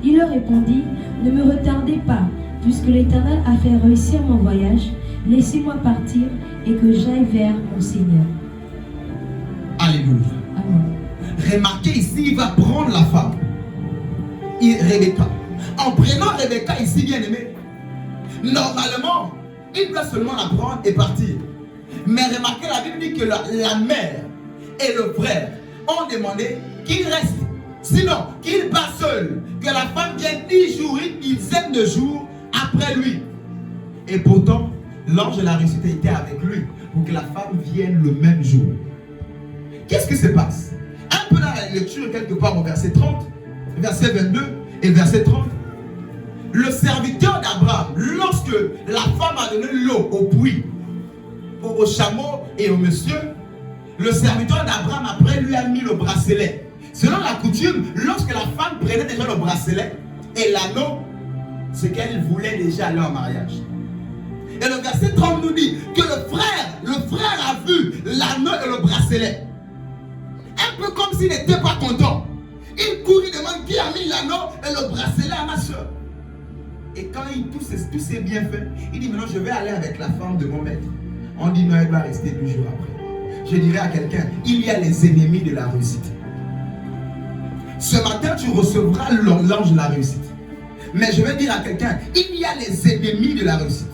Il leur répondit, ne me retardez pas, puisque l'Éternel a fait réussir mon voyage. Laissez-moi partir et que j'aille vers mon Seigneur. Alléluia. Amen. Remarquez ici, il va prendre la femme. Rebecca. En prenant Rebecca ici, bien aimé, normalement, il doit seulement la prendre et partir. Mais remarquez, la Bible dit que la mère et le frère ont demandé qu'il reste. Sinon, qu'il part seul. Que la femme vienne 10 jours, une dizaine de jours après lui. Et pourtant, l'ange de la réussite était avec lui pour que la femme vienne le même jour. Qu'est-ce qui se passe? Un peu dans la lecture, quelque part au verset 30, verset 22 et verset 30. Le serviteur d'Abraham, lorsque la femme a donné l'eau au puits, au chameau et au monsieur, le serviteur d'Abraham après lui a mis le bracelet. Selon la coutume, lorsque la femme prenait déjà le bracelet et l'anneau, c'est qu'elle voulait déjà aller en mariage. Et le verset 30 nous dit que le frère a vu l'anneau et le bracelet. Un peu comme s'il n'était pas content. Il court, il demande qui a mis l'anneau et le bracelet à ma soeur. Et quand tout s'est bien fait, il dit maintenant je vais aller avec la femme de mon maître. On dit non, elle va rester 2 jours après. Je dirais à quelqu'un, il y a les ennemis de la réussite. Ce matin, tu recevras l'ange de la réussite. Mais je vais dire à quelqu'un, il y a les ennemis de la réussite.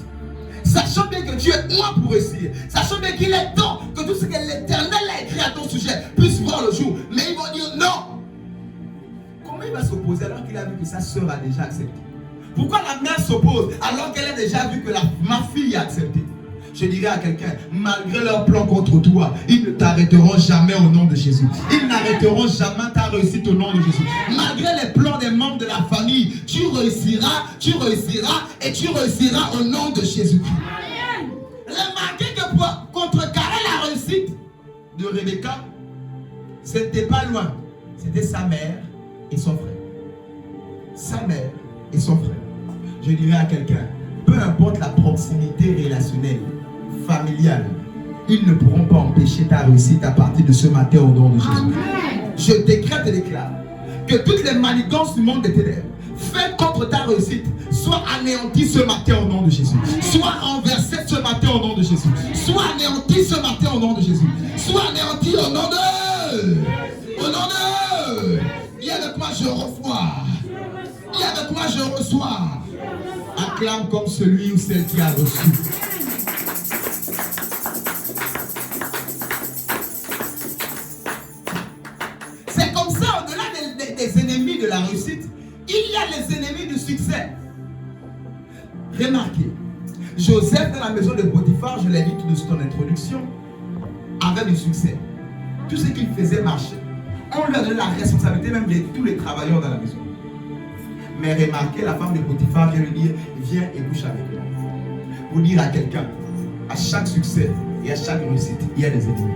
Sachant bien que Dieu est loin pour réussir. Sachant bien qu'il est temps que tout ce que l'Éternel a écrit à ton sujet puisse voir le jour. Mais ils vont dire non. Comment il va s'opposer alors qu'il a vu que sa soeur a déjà accepté? Pourquoi la mère s'oppose alors qu'elle a déjà vu que ma fille a accepté? Je dirais à quelqu'un, malgré leur plan contre toi, ils ne t'arrêteront jamais au nom de Jésus. Ils n'arrêteront jamais ta réussite au nom de Jésus. Malgré les plans des membres de la famille, tu réussiras et tu réussiras au nom de Jésus-Christ. Remarquez que pour contrecarrer la réussite de Rebecca, ce n'était pas loin. C'était sa mère et son frère. Sa mère et son frère. Je dirais à quelqu'un, peu importe la proximité relationnelle, familiale, ils ne pourront pas empêcher ta réussite à partir de ce matin au nom de Jésus. Amen. Je décrète et déclare que toutes les manigances du monde des ténèbres faites contre ta réussite soient anéanties ce matin au nom de Jésus. Soient renversées ce matin au nom de Jésus. Soient anéanties ce matin au nom de Jésus. Soient anéanties au nom de... Au nom de... Il y a de quoi je reçois. Il y a de quoi je reçois. Acclame comme celui ou celle qui a reçu. C'est comme ça, au-delà des ennemis de la réussite, il y a les ennemis du succès. Remarquez, Joseph dans la maison de Potiphar, je l'ai dit tout de suite en introduction, avait du succès. Tout ce qu'il faisait marcher. On lui a donné la responsabilité même de tous les travailleurs dans la maison. Mais remarquez, la femme de Potiphar vient lui dire, viens et couche avec moi. Pour dire à quelqu'un, à chaque succès et à chaque réussite, il y a des ennemis.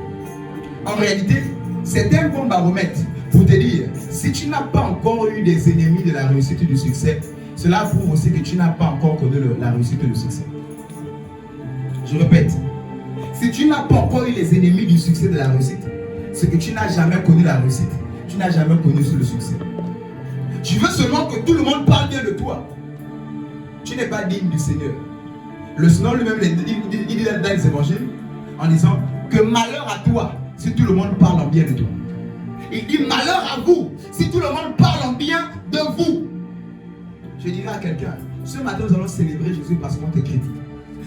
En réalité, c'est un bon baromètre pour te dire, si tu n'as pas encore eu des ennemis de la réussite et du succès, cela prouve aussi que tu n'as pas encore connu la réussite et le succès. Je répète, si tu n'as pas encore eu les ennemis du succès et de la réussite, c'est que tu n'as jamais connu la réussite, tu n'as jamais connu le succès. Tu veux seulement que tout le monde parle bien de toi. Tu n'es pas digne du Seigneur. Le Seigneur lui-même il dit dans les évangiles en disant que malheur à toi si tout le monde parle en bien de toi. Il dit malheur à vous si tout le monde parle en bien de vous. Je dirais à quelqu'un, ce matin nous allons célébrer Jésus parce qu'on te critique.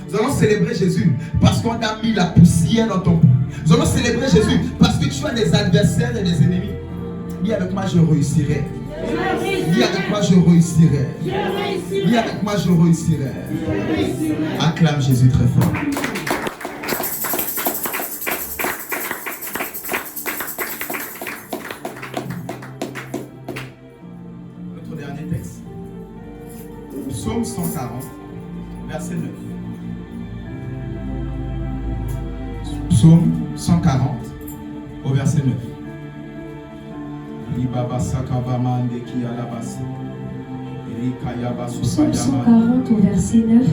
Nous allons célébrer Jésus parce qu'on a mis la poussière dans ton pot. Nous allons célébrer Jésus parce que tu as des adversaires et des ennemis. Dis avec moi, je réussirai. Dis avec moi, je réussirai. Je réussirai. Dis avec moi, je réussirai. Je réussirai. Acclame Jésus très fort. Notre dernier texte. Psaume 140, verset 9. Psaume 140, au verset 9. Psaume 140 au verset 9.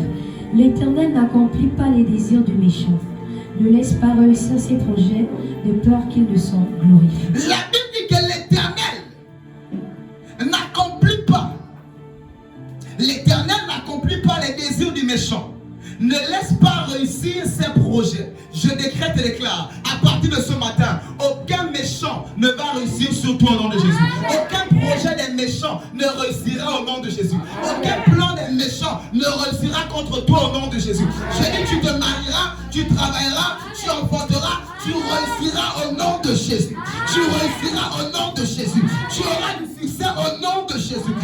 L'Éternel n'accomplit pas les désirs du méchant. Ne laisse pas réussir ses projets de peur qu'ils ne sont glorifiés. La Bible dit que l'Éternel n'accomplit pas. L'Éternel n'accomplit pas les désirs du méchant. Ne laisse pas réussir ses projets. Je décrète et déclare, à partir de ce matin, aucun méchant ne va réussir sur toi au nom de Jésus. Aucun projet des méchants ne réussira au nom de Jésus. Aucun plan des méchants ne réussira contre toi au nom de Jésus. Je dis, tu te marieras, tu travailleras, tu enfanteras, tu réussiras au nom de Jésus. Tu réussiras au nom de Jésus. Tu auras du succès au nom de Jésus.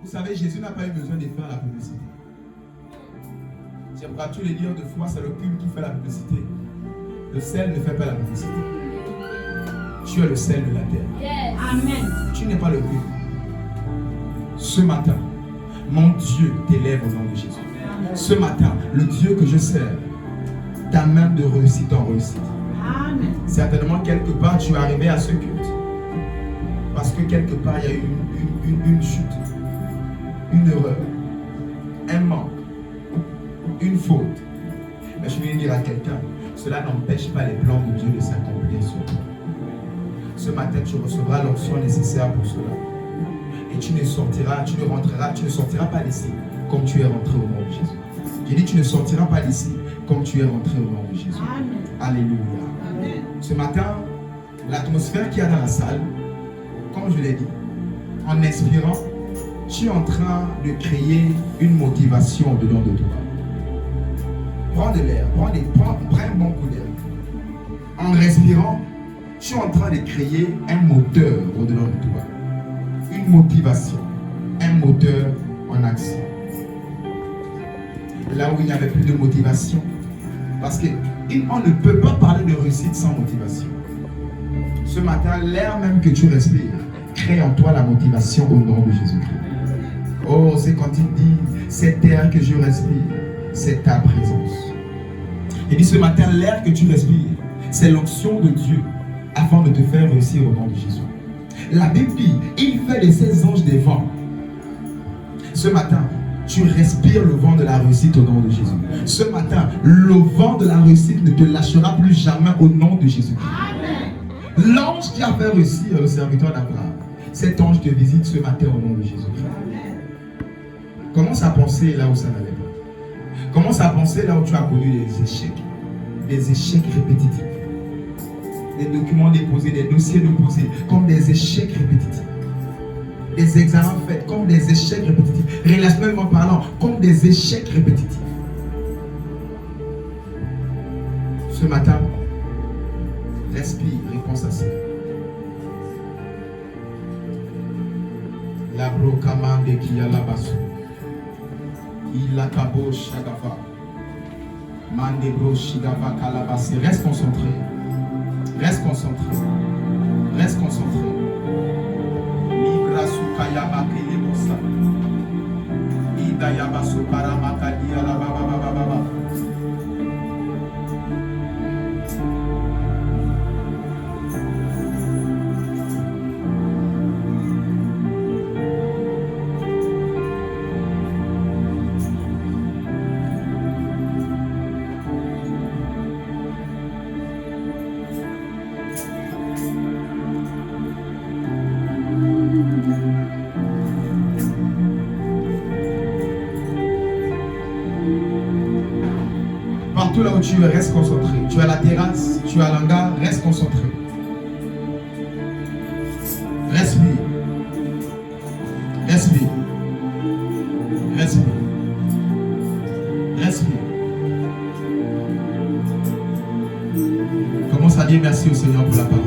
Vous savez, Jésus n'a pas eu besoin de faire la publicité. J'aimerais tous les dire de foi, c'est le culte qui fait la publicité. Le sel ne fait pas la publicité. Tu es le sel de la terre. Yes. Amen. Tu n'es pas le culte. Ce matin, mon Dieu t'élève au nom de Jésus. Ce matin, le Dieu que je sers t'amène de réussite en réussite. Amen. Certainement, quelque part, tu es arrivé à ce culte. Parce que quelque part, il y a eu une chute, une erreur, un manque, une faute. Mais je vais dire à quelqu'un, cela n'empêche pas les plans de Dieu de s'accomplir sur toi. Ce matin, tu recevras l'onction nécessaire pour cela. Et tu ne sortiras, tu ne sortiras pas d'ici comme tu es rentré au nom de Jésus. J'ai dit, tu ne sortiras pas d'ici comme tu es rentré au nom de Jésus. Amen. Alléluia. Amen. Ce matin, l'atmosphère qu'il y a dans la salle, comme je l'ai dit, en inspirant, tu es en train de créer une motivation dedans de toi. Prends de l'air, prends un bon coup d'air. En respirant, tu es en train de créer un moteur au-dedans de toi. Une motivation, un moteur en action. Là où il n'y avait plus de motivation, parce qu'on ne peut pas parler de réussite sans motivation. Ce matin, l'air même que tu respires crée en toi la motivation au nom de Jésus-Christ. Oh, c'est quand il dit, cet air que je respire, c'est ta présence. Il dit ce matin, l'air que tu respires, c'est l'onction de Dieu afin de te faire réussir au nom de Jésus. La Bible dit, il fait de ses anges des vents. Ce matin, tu respires le vent de la réussite au nom de Jésus. Ce matin, le vent de la réussite ne te lâchera plus jamais au nom de Jésus. L'ange qui a fait réussir le serviteur d'Abraham, cet ange te visite ce matin au nom de Jésus. Commence à penser là où ça n'allait pas. Commence à penser là où tu as connu des échecs répétitifs. Des documents déposés, des dossiers déposés, comme des échecs répétitifs. Des examens faits comme des échecs répétitifs. Relationnellement parlant, comme des échecs répétitifs. Ce matin, respire, réponse à ça. La brocamande qui a la basse. Il a tabo shagafa. Mande bro shigava kalabase. Reste concentré. Reste concentré. Reste concentré. Libra sukayama kelebosa. Idayaba suparama kadia la baba baba baba. Partout là où tu es, reste concentré. Tu es à la terrasse, tu es à l'hangar, reste concentré. Respire. Respire. Respire. Respire. Commence à dire merci au Seigneur pour la parole.